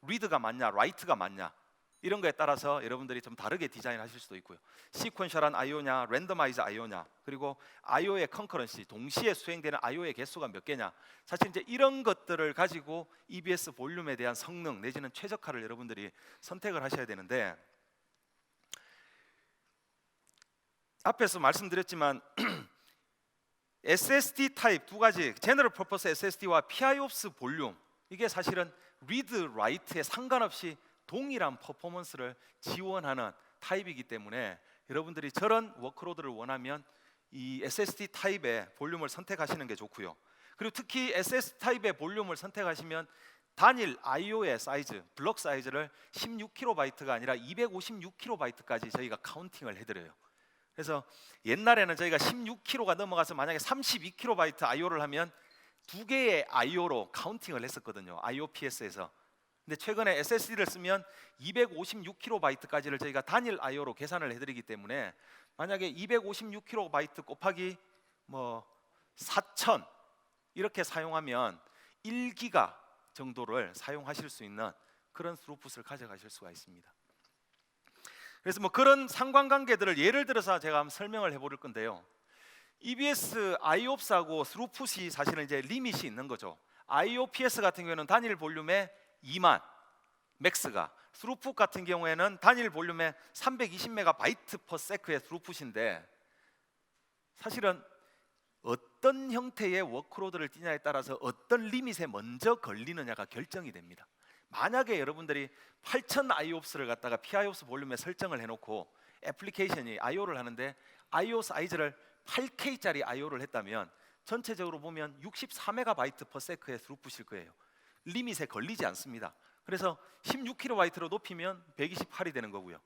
Speaker 1: 리드가 맞냐, 라이트가 맞냐 이런 거에 따라서 여러분들이 좀 다르게 디자인하실 수도 있고요. 시퀀셜한 I/O냐, 랜더마이즈 I/O냐, 그리고 I/O의 컨커런시, 동시에 수행되는 I/O의 개수가 몇 개냐. 사실 이제 이런 것들을 가지고 EBS 볼륨에 대한 성능 내지는 최적화를 여러분들이 선택을 하셔야 되는데, 앞에서 말씀드렸지만 SSD 타입 두 가지, 제너럴 퍼포스 SSD와 PIOPS 볼륨, 이게 사실은 리드, 라이트에 상관없이 동일한 퍼포먼스를 지원하는 타입이기 때문에 여러분들이 저런 워크로드를 원하면 이 SSD 타입의 볼륨을 선택하시는 게 좋고요. 그리고 특히 SSD 타입의 볼륨을 선택하시면 단일 I/O의 사이즈, 블록 사이즈를 16KB가 아니라 256KB까지 저희가 카운팅을 해드려요. 그래서 옛날에는 저희가 16kg가 넘어가서 만약에 32KB I/O를 하면 두 개의 I/O로 카운팅을 했었거든요. IOPS에서. 근데 최근에 SSD를 쓰면 256KB까지를 저희가 단일 I/O로 계산을 해드리기 때문에 만약에 256KB 곱하기 4,000 이렇게 사용하면 1기가 정도를 사용하실 수 있는 그런 스루풋을 가져가실 수가 있습니다. 그래서 그런 상관관계들을 예를 들어서 제가 한번 설명을 해볼 건데요. EBS IOPS하고 스루풋이 사실은 이제 리밋이 있는 거죠. IOPS 같은 경우에는 단일 볼륨에 2만 맥스가, 스루풋 같은 경우에는 단일 볼륨에 320메가바이트 per sec의 스루풋인데, 사실은 어떤 형태의 워크로드를 띄냐에 따라서 어떤 리밋에 먼저 걸리느냐가 결정이 됩니다. 만약에 여러분들이 8000 IOPS를 갖다가 PIOPS 볼륨에 설정을 해놓고 애플리케이션이 I/O를 하는데 I/O 사이즈를 8K짜리 I/O를 했다면 전체적으로 보면 64메가바이트 per sec의 스루풋일 거예요. 리밋에 걸리지 않습니다. 그래서 16KB로 높이면 128이 되는 거고요.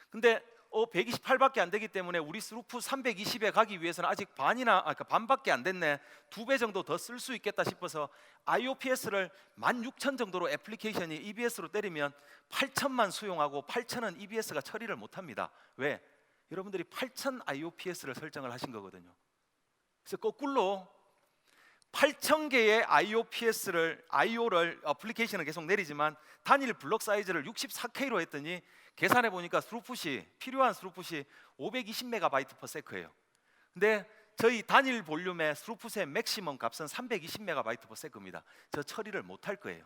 Speaker 1: 근데 128밖에 안 되기 때문에 우리 스루풋 320에 가기 위해서는 아직 반밖에 안 됐네, 2배 정도 더 쓸 수 있겠다 싶어서 IOPS를 16,000 정도로 애플리케이션이 EBS로 때리면 8,000만 수용하고 8,000은 EBS가 처리를 못합니다. 왜? 여러분들이 8,000 IOPS를 설정을 하신 거거든요. 그래서 거꾸로 8,000개의 IO를 어플리케이션을 계속 내리지만 단일 블록 사이즈를 64K로 했더니 계산해 보니까 필요한 스루풋이 520MB/s예요. 근데 저희 단일 볼륨의 스루풋의 맥시멈 값은 320MB/s입니다. 저 처리를 못할 거예요.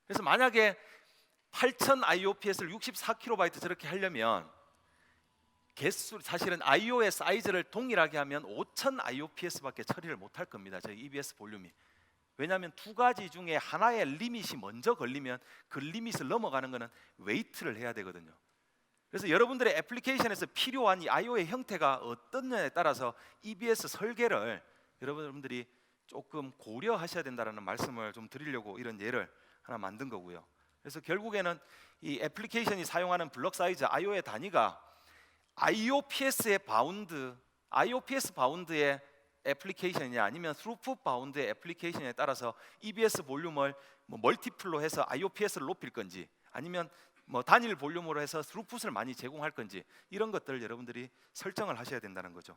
Speaker 1: 그래서 만약에 8,000 IOPS를 64KB 저렇게 하려면 사실은 IO의 사이즈를 동일하게 하면 5,000 IOPS밖에 처리를 못할 겁니다. 저희 EBS 볼륨이. 왜냐하면 두 가지 중에 하나의 리밋이 먼저 걸리면 그 리밋을 넘어가는 것은 웨이트를 해야 되거든요. 그래서 여러분들의 애플리케이션에서 필요한 이 IO의 형태가 어떻냐에 따라서 EBS 설계를 여러분들이 조금 고려하셔야 된다는 말씀을 좀 드리려고 이런 예를 하나 만든 거고요. 그래서 결국에는 이 애플리케이션이 사용하는 블록 사이즈 IO의 단위가 IOPS 바운드의 애플리케이션이냐 아니면 스루풋 바운드의 애플리케이션에 따라서 EBS 볼륨을 멀티플로 해서 IOPS를 높일 건지 아니면 단일 볼륨으로 해서 스루풋을 많이 제공할 건지 이런 것들을 여러분들이 설정을 하셔야 된다는 거죠.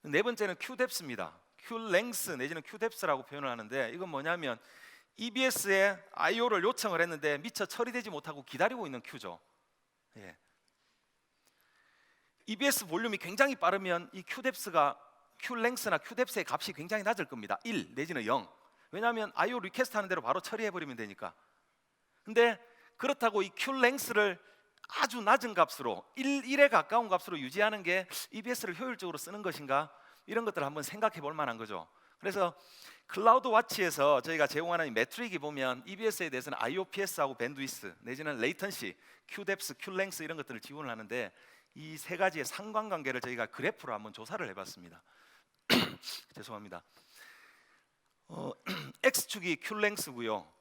Speaker 1: 네 번째는 QDEPS입니다. QLength 내지는 QDEPS라고 표현을 하는데 이건 뭐냐면 EBS에 IO를 요청을 했는데 미처 처리되지 못하고 기다리고 있는 큐죠. 예. EBS 볼륨이 굉장히 빠르면 이 QLength나 QDEPS의 값이 굉장히 낮을 겁니다. 1 내지는 0. 왜냐하면 IO 리퀘스트 하는 대로 바로 처리해버리면 되니까. 근데 그렇다고 이 QLength를 아주 낮은 값으로 1에 가까운 값으로 유지하는 게 EBS를 효율적으로 쓰는 것인가? 이런 것들을 한번 생각해 볼 만한 거죠. 그래서 클라우드 와치에서 저희가 제공하는 이 매트릭이 보면 EBS에 대해서는 IOPS하고 밴드위스 내지는 레이턴시, QDEPS, QLength 이런 것들을 지원을 하는데 이 세 가지의 상관관계를 저희가 그래프로 한번 조사를 해봤습니다. 죄송합니다. X축이 QLength고요,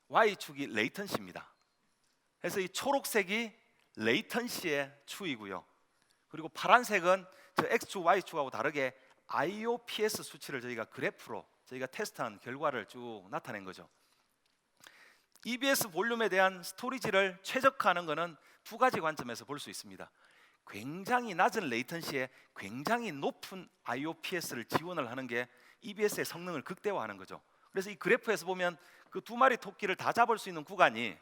Speaker 1: Y축이 레이턴시입니다. 그래서 이 초록색이 레이턴시의 추이고요, 그리고 파란색은 저 X축, Y축하고 다르게 IOPS 수치를 저희가 그래프로 저희가 테스트한 결과를 쭉 나타낸 거죠. EBS 볼륨에 대한 스토리지를 최적화하는 것은 두 가지 관점에서 볼 수 있습니다. 굉장히 낮은 레이턴시에 굉장히 높은 IOPS를 지원을 하는 게 EBS의 성능을 극대화하는 거죠. 그래서 이 그래프에서 보면 그 두 마리 토끼를 다 잡을 수 있는 구간이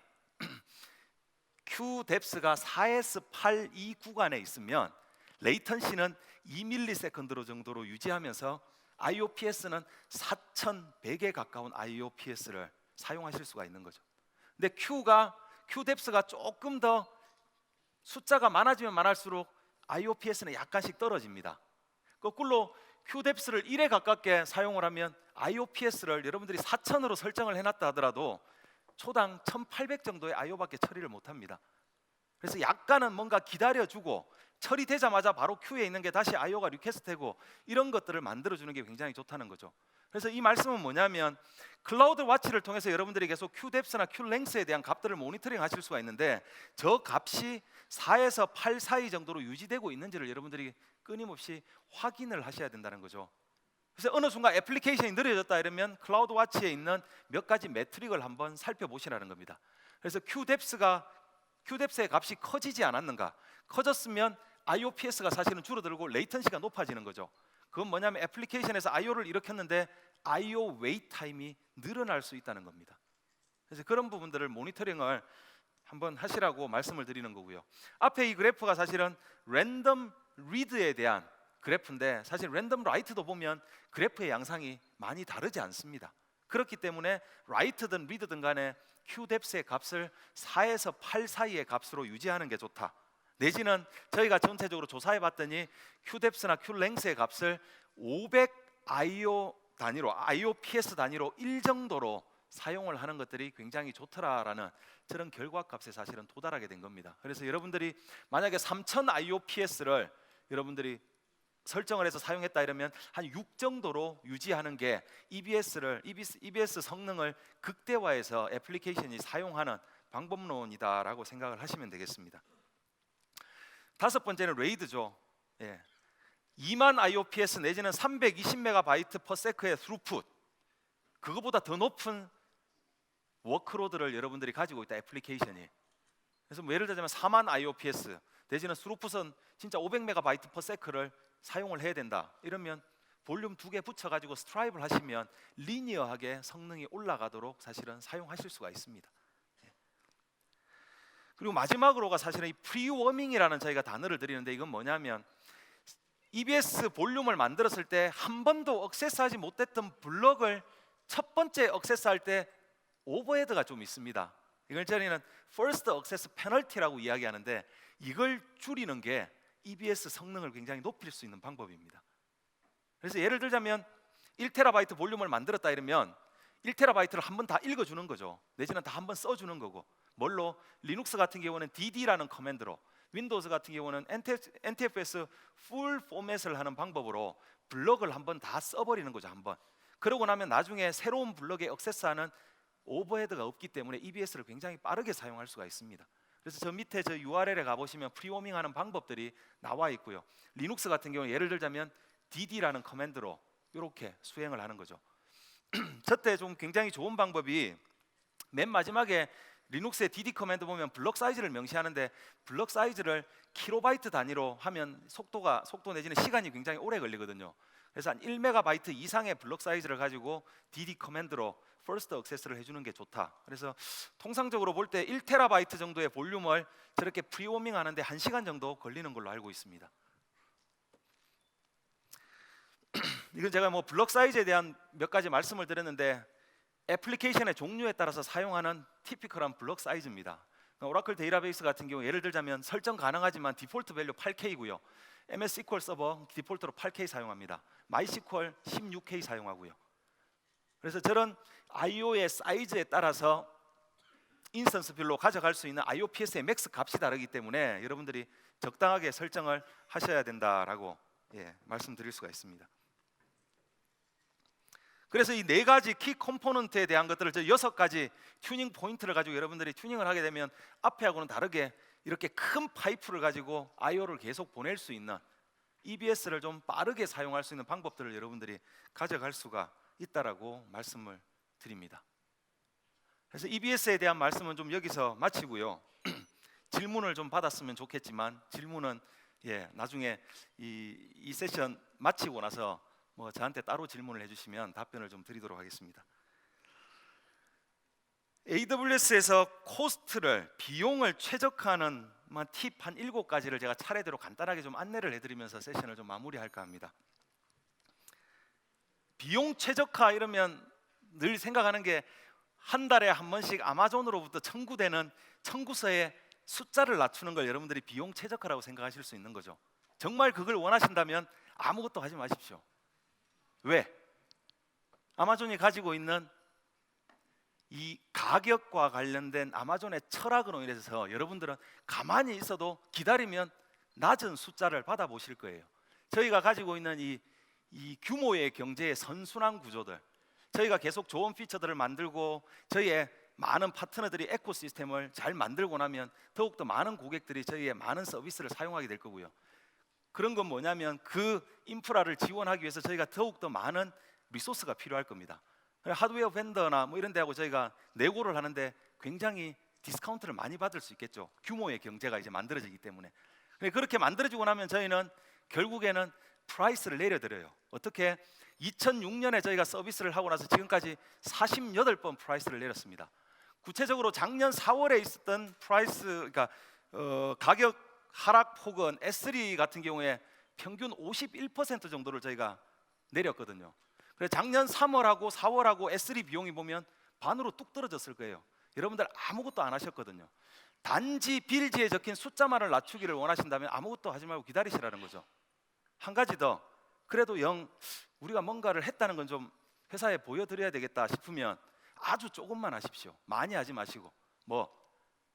Speaker 1: QDEPS가 4에서 8 이 구간에 있으면 레이턴시는 2ms 정도로 유지하면서 IOPS는 4100에 가까운 IOPS를 사용하실 수가 있는 거죠. 근데 QDEPS가 조금 더 숫자가 많아지면 많을수록 IOPS는 약간씩 떨어집니다. 거꾸로 QDEPS를 1에 가깝게 사용을 하면 IOPS를 여러분들이 4000으로 설정을 해놨다 하더라도 초당 1800 정도의 IO밖에 처리를 못합니다. 그래서 약간은 뭔가 기다려주고 처리되자마자 바로 큐에 있는 게 다시 IO가 리퀘스트되고 이런 것들을 만들어주는 게 굉장히 좋다는 거죠. 그래서 이 말씀은 뭐냐면 클라우드 와치를 통해서 여러분들이 계속 QDEPS나 QLength에 대한 값들을 모니터링 하실 수가 있는데 저 값이 4에서 8 사이 정도로 유지되고 있는지를 여러분들이 끊임없이 확인을 하셔야 된다는 거죠. 그래서 어느 순간 애플리케이션이 느려졌다 이러면 클라우드 와치에 있는 몇 가지 매트릭을 한번 살펴보시라는 겁니다. 그래서 QDEPS의 값이 커지지 않았는가? 커졌으면 IOPS가 사실은 줄어들고 레이턴시가 높아지는 거죠. 그건 뭐냐면 애플리케이션에서 IO를 일으켰는데 IO 웨이트 타임이 늘어날 수 있다는 겁니다. 그래서 그런 부분들을 모니터링을 한번 하시라고 말씀을 드리는 거고요. 앞에 이 그래프가 사실은 랜덤 리드에 대한 그래프인데 사실 랜덤 라이트도 보면 그래프의 양상이 많이 다르지 않습니다. 그렇기 때문에 라이트든 리드든 간에 QDEPS의 값을 4에서 8 사이의 값으로 유지하는 게 좋다. 내지는 저희가 전체적으로 조사해 봤더니 QDEPS나 QLength의 값을 500 IOPS 단위로 1 정도로 사용을 하는 것들이 굉장히 좋더라라는 저런 결과값에 사실은 도달하게 된 겁니다. 그래서 여러분들이 만약에 3000 IOPS를 여러분들이 설정을 해서 사용했다 이러면 한 6 정도로 유지하는 게 EBS 성능을 극대화해서 애플리케이션이 사용하는 방법론이다라고 생각을 하시면 되겠습니다. 다섯 번째는 레이드죠. 2만 IOPS 내지는 320MB/s의 스루풋, 그거보다 더 높은 워크로드를 여러분들이 가지고 있다 애플리케이션이. 그래서 예를 들자면 4만 IOPS 내지는 스루풋은 진짜 500MB/s를 사용을 해야 된다 이러면 볼륨 2개 붙여가지고 스트라이브를 하시면 리니어하게 성능이 올라가도록 사실은 사용하실 수가 있습니다. 그리고 마지막으로가 사실은 이 프리워밍이라는 저희가 단어를 드리는데, 이건 뭐냐면 EBS 볼륨을 만들었을 때 한 번도 액세스하지 못했던 블럭을 첫 번째 액세스할 때 오버헤드가 좀 있습니다. 이걸 저희는 First Access Penalty라고 이야기하는데, 이걸 줄이는 게 EBS 성능을 굉장히 높일 수 있는 방법입니다. 그래서 예를 들자면 1TB 볼륨을 만들었다 이러면 1TB를 한번 다 읽어주는 거죠. 내지는 다 한번 써주는 거고, 뭘로? 리눅스 같은 경우는 dd라는 커맨드로, 윈도우즈 같은 경우는 NTFS 풀 포맷을 하는 방법으로 블럭을 한번 다 써버리는 거죠. 한번. 그러고 나면 나중에 새로운 블럭에 액세스하는 오버헤드가 없기 때문에 EBS를 굉장히 빠르게 사용할 수가 있습니다. 그래서 저 밑에 저 URL에 가보시면 프리워밍하는 방법들이 나와 있고요. 리눅스 같은 경우 예를 들자면 dd라는 커맨드로 이렇게 수행을 하는 거죠. 저때 좀 굉장히 좋은 방법이 맨 마지막에 리눅스의 dd 커맨드 보면 블럭 사이즈를 명시하는데, 블럭 사이즈를 킬로바이트 단위로 하면 속도 내지는 시간이 굉장히 오래 걸리거든요. 그래서 한 1MB 이상의 블럭 사이즈를 가지고 dd 커맨드로 퍼스트 액세스를 해주는 게 좋다. 그래서 통상적으로 볼 때 1TB 정도의 볼륨을 저렇게 프리워밍 하는데 1시간 정도 걸리는 걸로 알고 있습니다. 이건 제가 뭐 블럭 사이즈에 대한 몇 가지 말씀을 드렸는데, 애플리케이션의 종류에 따라서 사용하는 티피컬한 블럭 사이즈입니다. 오라클 데이터베이스 같은 경우 예를 들자면 설정 가능하지만 디폴트 밸류 8K고요. MS SQL 서버 디폴트로 8K 사용합니다. MySQL 16K 사용하고요. 그래서 저런 IO의 사이즈에 따라서 인스턴스별로 가져갈 수 있는 IOPS의 맥스 값이 다르기 때문에 여러분들이 적당하게 설정을 하셔야 된다라고 말씀드릴 수가 있습니다. 그래서 이 4가지 키 컴포넌트에 대한 것들을 저 6가지 튜닝 포인트를 가지고 여러분들이 튜닝을 하게 되면 앞에하고는 다르게 이렇게 큰 파이프를 가지고 IO를 계속 보낼 수 있는, EBS를 좀 빠르게 사용할 수 있는 방법들을 여러분들이 가져갈 수가 있다라고 말씀을 드립니다. 그래서 EBS에 대한 말씀은 좀 여기서 마치고요. 질문을 좀 받았으면 좋겠지만 질문은 나중에 이 세션 마치고 나서 뭐 저한테 따로 질문을 해주시면 답변을 좀 드리도록 하겠습니다. AWS에서 코스트를, 비용을 최적화하는 팁 한 7가지를 제가 차례대로 간단하게 좀 안내를 해드리면서 세션을 좀 마무리할까 합니다. 비용 최적화 이러면 늘 생각하는 게 한 달에 한 번씩 아마존으로부터 청구되는 청구서의 숫자를 낮추는 걸 여러분들이 비용 최적화라고 생각하실 수 있는 거죠. 정말 그걸 원하신다면 아무것도 하지 마십시오. 왜? 아마존이 가지고 있는 이 가격과 관련된 아마존의 철학으로 인해서 여러분들은 가만히 있어도 기다리면 낮은 숫자를 받아보실 거예요. 저희가 가지고 있는 이 규모의 경제의 선순환 구조들, 저희가 계속 좋은 피처들을 만들고 저희의 많은 파트너들이 에코시스템을 잘 만들고 나면 더욱더 많은 고객들이 저희의 많은 서비스를 사용하게 될 거고요. 그런 건 뭐냐면 그 인프라를 지원하기 위해서 저희가 더욱더 많은 리소스가 필요할 겁니다. 하드웨어 벤더나 뭐 이런 데하고 저희가 내고를 하는데 굉장히 디스카운트를 많이 받을 수 있겠죠. 규모의 경제가 이제 만들어지기 때문에. 그렇게 만들어지고 나면 저희는 결국에는 프라이스를 내려드려요. 어떻게? 2006년에 저희가 서비스를 하고 나서 지금까지 48번 프라이스를 내렸습니다. 구체적으로 작년 4월에 있었던 프라이스, 그러니까 가격 하락 폭은 S3 같은 경우에 평균 51% 정도를 저희가 내렸거든요. 그래서 작년 3월하고 4월하고 S3 비용이 보면 반으로 뚝 떨어졌을 거예요. 여러분들 아무것도 안 하셨거든요. 단지 빌지에 적힌 숫자만을 낮추기를 원하신다면 아무것도 하지 말고 기다리시라는 거죠. 한 가지 더, 그래도 우리가 뭔가를 했다는 건 좀 회사에 보여드려야 되겠다 싶으면 아주 조금만 하십시오. 많이 하지 마시고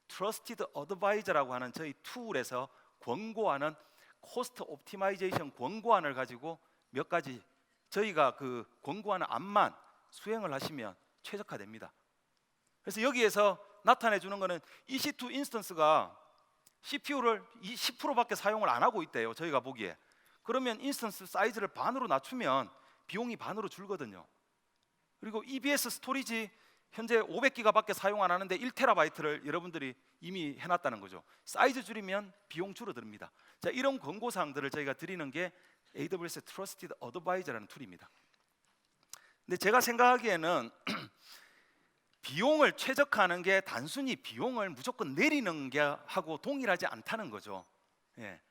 Speaker 1: 트러스티드 어드바이저라고 하는 저희 툴에서 권고하는 코스트 옵티마이제이션 권고안을 가지고 몇 가지 저희가 그 권고하는 안만 수행을 하시면 최적화됩니다. 그래서 여기에서 나타내 주는 거는 EC2 인스턴스가 CPU를 10%밖에 사용을 안 하고 있대요. 저희가 보기에. 그러면 인스턴스 사이즈를 반으로 낮추면 비용이 반으로 줄거든요. 그리고 EBS 스토리지 현재 500기가밖에 사용 안 하는데 1TB를 여러분들이 이미 해놨다는 거죠. 사이즈 줄이면 비용 줄어듭니다. 자, 이런 권고사항들을 저희가 드리는 게 AWS Trusted Advisor라는 툴입니다. 근데 제가 생각하기에는 비용을 최적화하는 게 단순히 비용을 무조건 내리는 게 하고 동일하지 않다는 거죠. 예.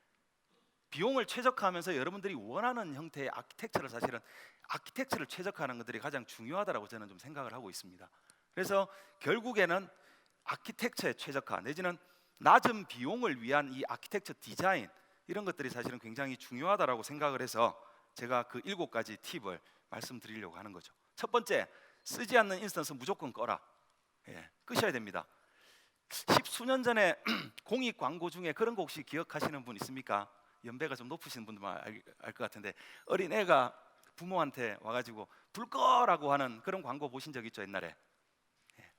Speaker 1: 비용을 최적화하면서 여러분들이 원하는 형태의 아키텍처를 사실은 아키텍처를 최적화하는 것들이 가장 중요하다고 저는 좀 생각을 하고 있습니다. 그래서 결국에는 아키텍처의 최적화 내지는 낮은 비용을 위한 이 아키텍처 디자인 이런 것들이 사실은 굉장히 중요하다고 생각을 해서 제가 그 7가지 팁을 말씀드리려고 하는 거죠. 첫 번째, 쓰지 않는 인스턴스 무조건 꺼라. 예, 끄셔야 됩니다. 10수년 전에 공익 광고 중에 그런 거 혹시 기억하시는 분 있습니까? 연배가 좀 높으신 분들만 알 것 같은데 어린 애가 부모한테 와가지고 불 꺼라고 하는 그런 광고 보신 적 있죠 옛날에? 예.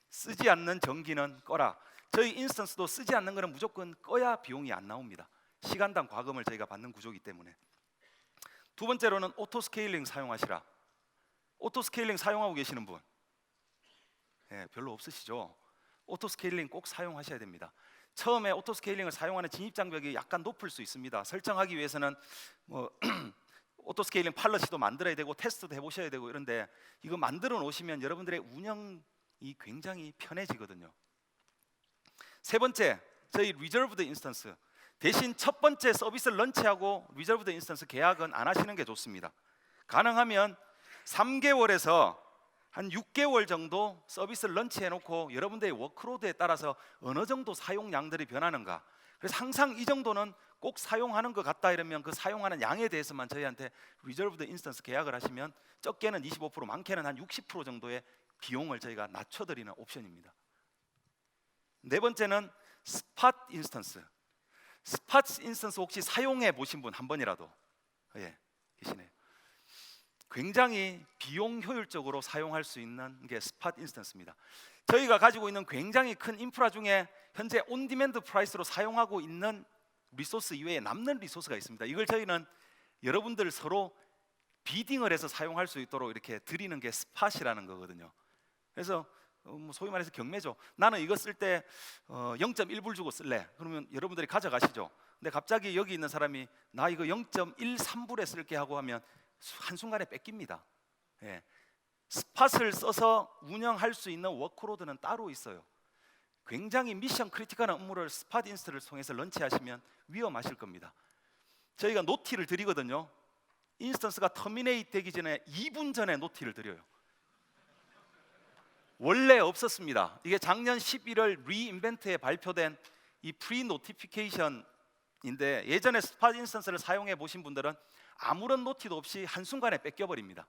Speaker 1: 쓰지 않는 전기는 꺼라. 저희 인스턴스도 쓰지 않는 거는 무조건 꺼야 비용이 안 나옵니다. 시간당 과금을 저희가 받는 구조이기 때문에. 두 번째로는 오토 스케일링 사용하시라. 오토 스케일링 사용하고 계시는 분? 예, 별로 없으시죠? 오토 스케일링 꼭 사용하셔야 됩니다. 처음에 오토 스케일링을 사용하는 진입 장벽이 약간 높을 수 있습니다. 설정하기 위해서는 뭐 오토 스케일링 팔러시도 만들어야 되고 테스트도 해보셔야 되고 이런데 이거 만들어 놓으시면 여러분들의 운영이 굉장히 편해지거든요. 세 번째, 저희 리저브드 인스턴스 대신 첫 번째 서비스를 런치하고 리저브드 인스턴스 계약은 안 하시는 게 좋습니다. 가능하면 3개월에서 한 6개월 정도 서비스를 런치해놓고 여러분들의 워크로드에 따라서 어느 정도 사용량들이 변하는가, 그래서 항상 이 정도는 꼭 사용하는 것 같다 이러면 그 사용하는 양에 대해서만 저희한테 리저브드 인스턴스 계약을 하시면 적게는 25%, 많게는 한 60% 정도의 비용을 저희가 낮춰드리는 옵션입니다. 네 번째는 스팟 인스턴스. 스팟 인스턴스 혹시 사용해 보신 분 한 번이라도? 예, 계시네요. 굉장히 비용 효율적으로 사용할 수 있는 게 스팟 인스턴스입니다. 저희가 가지고 있는 굉장히 큰 인프라 중에 현재 온디맨드 프라이스로 사용하고 있는 리소스 이외에 남는 리소스가 있습니다. 이걸 저희는 여러분들 서로 비딩을 해서 사용할 수 있도록 이렇게 드리는 게 스팟이라는 거거든요. 그래서 소위 말해서 경매죠. 나는 이거 쓸 때 0.1불 주고 쓸래. 그러면 여러분들이 가져가시죠. 근데 갑자기 여기 있는 사람이 나 이거 0.13불에 쓸게 하고 하면 한순간에 뺏깁니다. 예. 스팟을 써서 운영할 수 있는 워크로드는 따로 있어요. 굉장히 미션 크리티컬한 업무를 스팟 인스턴스를 통해서 런치하시면 위험하실 겁니다. 저희가 노티를 드리거든요. 인스턴스가 터미네이트 되기 전에 2분 전에 노티를 드려요. 원래 없었습니다. 이게 작년 11월 리인벤트에 발표된 이 프리 노티피케이션인데 예전에 스팟 인스턴스를 사용해 보신 분들은 아무런 노티도 없이 한순간에 뺏겨버립니다.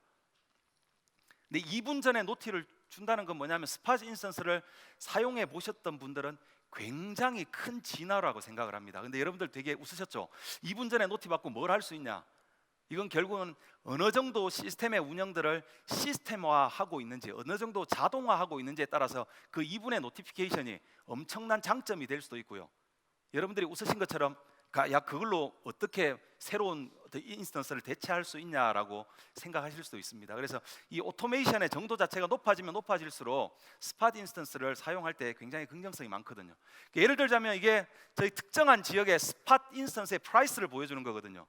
Speaker 1: 근데 2분 전에 노티를 준다는 건 뭐냐면 스팟 인스턴스를 사용해 보셨던 분들은 굉장히 큰 진화라고 생각을 합니다. 근데 여러분들 되게 웃으셨죠? 2분 전에 노티 받고 뭘 할 수 있냐? 이건 결국은 어느 정도 시스템의 운영들을 시스템화하고 있는지, 어느 정도 자동화하고 있는지에 따라서 그 2분의 노티피케이션이 엄청난 장점이 될 수도 있고요. 여러분들이 웃으신 것처럼 야 그걸로 어떻게 새로운 인스턴스를 대체할 수 있냐라고 생각하실 수도 있습니다. 그래서 이 오토메이션의 정도 자체가 높아지면 높아질수록 스팟 인스턴스를 사용할 때 굉장히 긍정성이 많거든요. 예를 들자면 이게 저희 특정한 지역의 스팟 인스턴스의 프라이스를 보여주는 거거든요.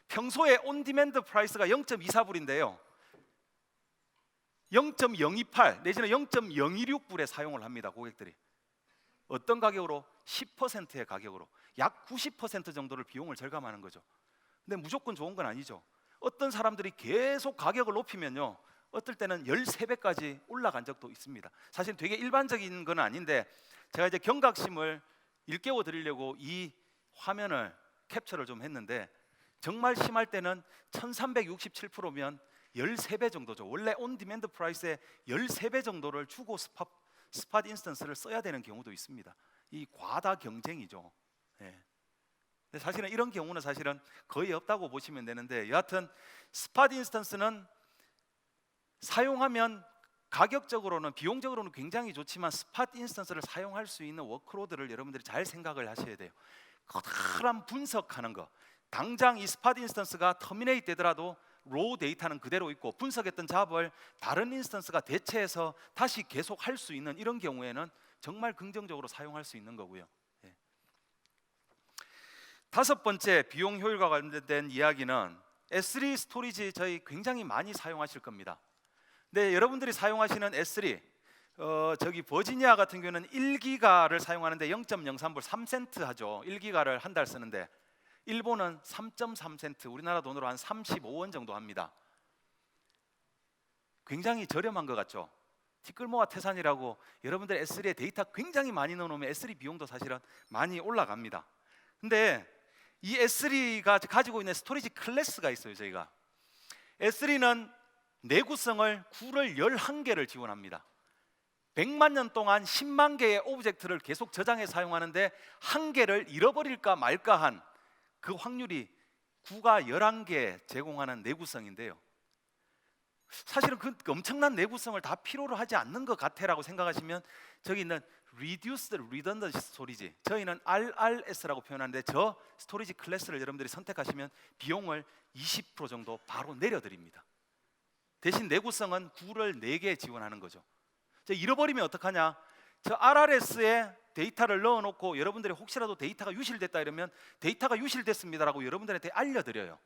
Speaker 1: 평소에 온디맨드 프라이스가 0.24불인데요 0.028 내지는 0.016불에 사용을 합니다. 고객들이 어떤 가격으로? 10%의 가격으로 약 90% 정도를 비용을 절감하는 거죠. 근데 무조건 좋은 건 아니죠. 어떤 사람들이 계속 가격을 높이면요 어떨 때는 13배까지 올라간 적도 있습니다. 사실 되게 일반적인 건 아닌데 제가 이제 경각심을 일깨워 드리려고 이 화면을 캡처를 좀 했는데 정말 심할 때는 1367%면 13배 정도죠. 원래 온디맨드 프라이스의 13배 정도를 주고 스팟 인스턴스를 써야 되는 경우도 있습니다. 이 과다 경쟁이죠. 예. 근데 사실은 이런 경우는 사실은 거의 없다고 보시면 되는데 여하튼 스팟 인스턴스는 사용하면 가격적으로는 비용적으로는 굉장히 좋지만 스팟 인스턴스를 사용할 수 있는 워크로드를 여러분들이 잘 생각을 하셔야 돼요. 커다란 분석하는 거, 당장 이 스팟 인스턴스가 터미네이트 되더라도 로우 데이터는 그대로 있고 분석했던 잡을 다른 인스턴스가 대체해서 다시 계속 할 수 있는 이런 경우에는 정말 긍정적으로 사용할 수 있는 거고요. 예. 다섯 번째 비용 효율과 관련된 이야기는 S3 스토리지 저희 굉장히 많이 사용하실 겁니다. 근데 여러분들이 사용하시는 S3 저기 버지니아 같은 경우는 1기가를 사용하는데 0.03불 3센트 하죠. 1기가를 한 달 쓰는데 일본은 3.3센트, 우리나라 돈으로 한 35원 정도 합니다. 굉장히 저렴한 것 같죠. 티끌모아 태산이라고 여러분들 S3에 데이터 굉장히 많이 넣어놓으면 S3 비용도 사실은 많이 올라갑니다. 근데 이 S3가 가지고 있는 스토리지 클래스가 있어요. 저희가 S3는 내구성을 구를 11개를 지원합니다. 100만 년 동안 10만 개의 오브젝트를 계속 저장해 사용하는데 한 개를 잃어버릴까 말까 한 그 확률이 구가 11개 제공하는 내구성인데요. 사실은 그 엄청난 내구성을 다 필요로 하지 않는 것 같아라고 생각하시면 저기 있는 Reduced Redundant Storage, 저희는 RRS라고 표현하는데 저 스토리지 클래스를 여러분들이 선택하시면 비용을 20% 정도 바로 내려드립니다. 대신 내구성은 구를 4개 지원하는 거죠. 잃어버리면 어떡하냐? 저 RRS에 데이터를 넣어놓고 여러분들이 혹시라도 데이터가 유실됐다 이러면 데이터가 유실됐습니다라고 여러분들한테 알려드려요.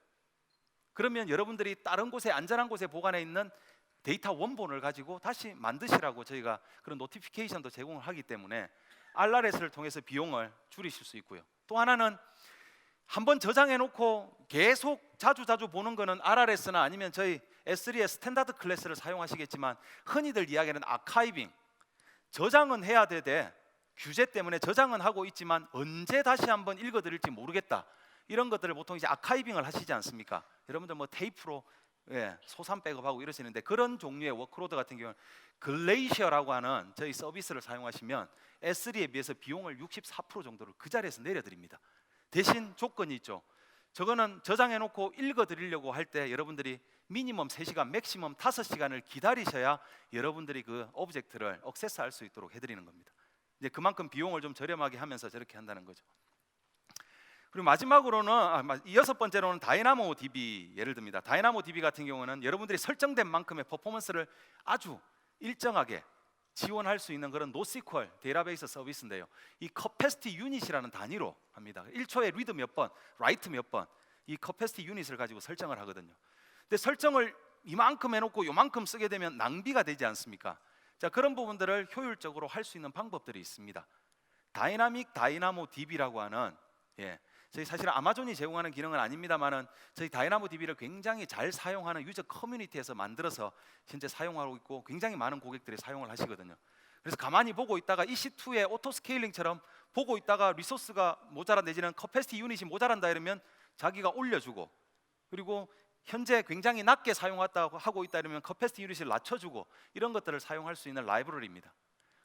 Speaker 1: 그러면 여러분들이 다른 곳에 안전한 곳에 보관해 있는 데이터 원본을 가지고 다시 만드시라고 저희가 그런 노티피케이션도 제공을 하기 때문에 RRS를 통해서 비용을 줄이실 수 있고요. 또 하나는 한번 저장해 놓고 계속 자주 보는 거는 RRS나 아니면 저희 S3의 스탠다드 클래스를 사용하시겠지만 흔히들 이야기하는 아카이빙, 저장은 해야 되되 규제 때문에 저장은 하고 있지만 언제 다시 한번 읽어드릴지 모르겠다, 이런 것들을 보통 이제 아카이빙을 하시지 않습니까? 여러분들 뭐 테이프로 소산 백업하고 이러시는데 그런 종류의 워크로드 같은 경우는 글레이셔라고 하는 저희 서비스를 사용하시면 S3에 비해서 비용을 64% 정도를 그 자리에서 내려드립니다. 대신 조건이 있죠. 저거는 저장해 놓고 읽어 드리려고 할 때 여러분들이 미니멈 3시간, 맥시멈 5시간을 기다리셔야 여러분들이 그 오브젝트를 액세스할 수 있도록 해드리는 겁니다. 이제 그만큼 비용을 좀 저렴하게 하면서 저렇게 한다는 거죠. 그리고 마지막으로는 여섯 번째로는 다이나모 DB 예를 듭니다. 다이나모 DB 같은 경우는 여러분들이 설정된 만큼의 퍼포먼스를 아주 일정하게 지원할 수 있는 그런 노스QL 데이터베이스 서비스인데요. 이 capacity unit이라는 단위로 합니다. 1초에 read 몇 번, write 몇 번, 이 capacity unit을 가지고 설정을 하거든요. 근데 설정을 이만큼 해놓고 요만큼 쓰게 되면 낭비가 되지 않습니까? 자, 그런 부분들을 효율적으로 할 수 있는 방법들이 있습니다. 다이나믹 다이나모 DB라고 하는 저희 사실 아마존이 제공하는 기능은 아닙니다만은 저희 다이나모 DB를 굉장히 잘 사용하는 유저 커뮤니티에서 만들어서 현재 사용하고 있고 굉장히 많은 고객들이 사용을 하시거든요. 그래서 가만히 보고 있다가 EC2의 오토 스케일링처럼 보고 있다가 리소스가 모자라 내지는 커패시티 유닛이 모자란다 이러면 자기가 올려주고, 그리고 현재 굉장히 낮게 사용하고 있다 이러면 커패시티 유닛을 낮춰주고, 이런 것들을 사용할 수 있는 라이브러리입니다.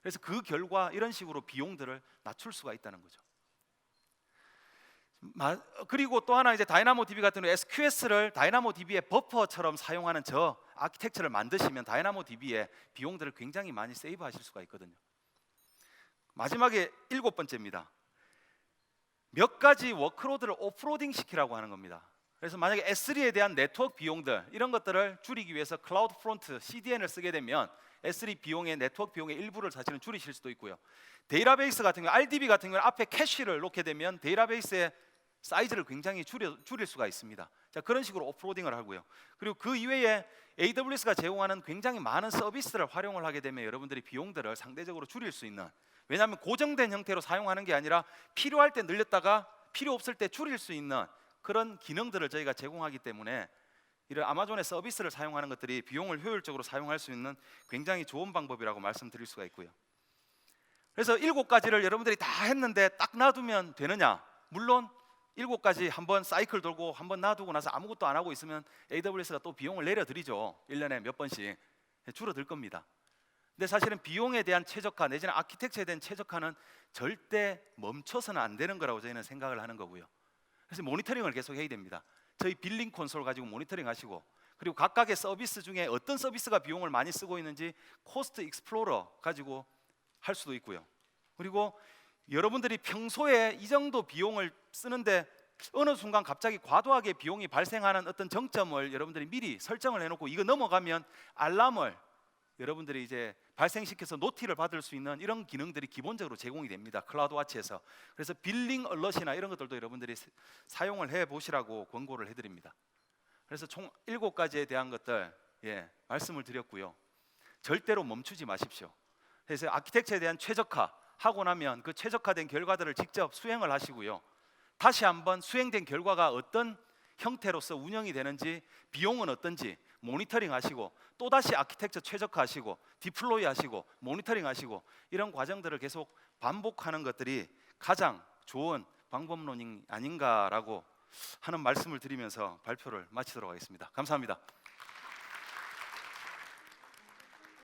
Speaker 1: 그래서 그 결과 이런 식으로 비용들을 낮출 수가 있다는 거죠. 그리고 또 하나 이제 다이나모 DB 같은 경우 SQS를 다이나모 DB의 버퍼처럼 사용하는 저 아키텍처를 만드시면 다이나모 DB의 비용들을 굉장히 많이 세이브하실 수가 있거든요. 마지막에 7번째입니다. 몇 가지 워크로드를 오프로딩 시키라고 하는 겁니다. 그래서 만약에 S3에 대한 네트워크 비용들 이런 것들을 줄이기 위해서 클라우드 프론트 CDN을 쓰게 되면 S3 비용의 네트워크 비용의 일부를 사실은 줄이실 수도 있고요. 데이터베이스 같은 경우 RDB 같은 경우는 앞에 캐시를 놓게 되면 데이터베이스의 사이즈를 굉장히 줄일 수가 있습니다. 자, 그런 식으로 오프로딩을 하고요. 그리고 그 이외에 AWS가 제공하는 굉장히 많은 서비스를 활용을 하게 되면 여러분들이 비용들을 상대적으로 줄일 수 있는, 왜냐하면 고정된 형태로 사용하는 게 아니라 필요할 때 늘렸다가 필요 없을 때 줄일 수 있는 그런 기능들을 저희가 제공하기 때문에 이런 아마존의 서비스를 사용하는 것들이 비용을 효율적으로 사용할 수 있는 굉장히 좋은 방법이라고 말씀드릴 수가 있고요. 그래서 7가지를 여러분들이 다 했는데 딱 놔두면 되느냐? 물론 7가지 한번 사이클 돌고 한번 놔두고 나서 아무것도 안 하고 있으면 AWS가 또 비용을 내려드리죠. 1년에 몇 번씩 줄어들 겁니다. 근데 사실은 비용에 대한 최적화 내지는 아키텍처에 대한 최적화는 절대 멈춰서는 안 되는 거라고 저희는 생각을 하는 거고요. 그래서 모니터링을 계속 해야 됩니다. 저희 빌링 콘솔 가지고 모니터링 하시고, 그리고 각각의 서비스 중에 어떤 서비스가 비용을 많이 쓰고 있는지 코스트 익스플로러 가지고 할 수도 있고요. 그리고 여러분들이 평소에 이 정도 비용을 쓰는데 어느 순간 갑자기 과도하게 비용이 발생하는 어떤 정점을 여러분들이 미리 설정을 해놓고 이거 넘어가면 알람을 여러분들이 이제 발생시켜서 노티를 받을 수 있는 이런 기능들이 기본적으로 제공이 됩니다. 클라우드와치에서. 그래서 빌링 얼럿이나 이런 것들도 여러분들이 사용을 해보시라고 권고를 해드립니다. 그래서 총 7가지에 대한 것들 말씀을 드렸고요. 절대로 멈추지 마십시오. 그래서 아키텍처에 대한 최적화 하고 나면 그 최적화된 결과들을 직접 수행을 하시고요. 다시 한번 수행된 결과가 어떤 형태로서 운영이 되는지, 비용은 어떤지 모니터링 하시고, 또다시 아키텍처 최적화하시고 디플로이 하시고 모니터링 하시고, 이런 과정들을 계속 반복하는 것들이 가장 좋은 방법론이 아닌가라고 하는 말씀을 드리면서 발표를 마치도록 하겠습니다. 감사합니다.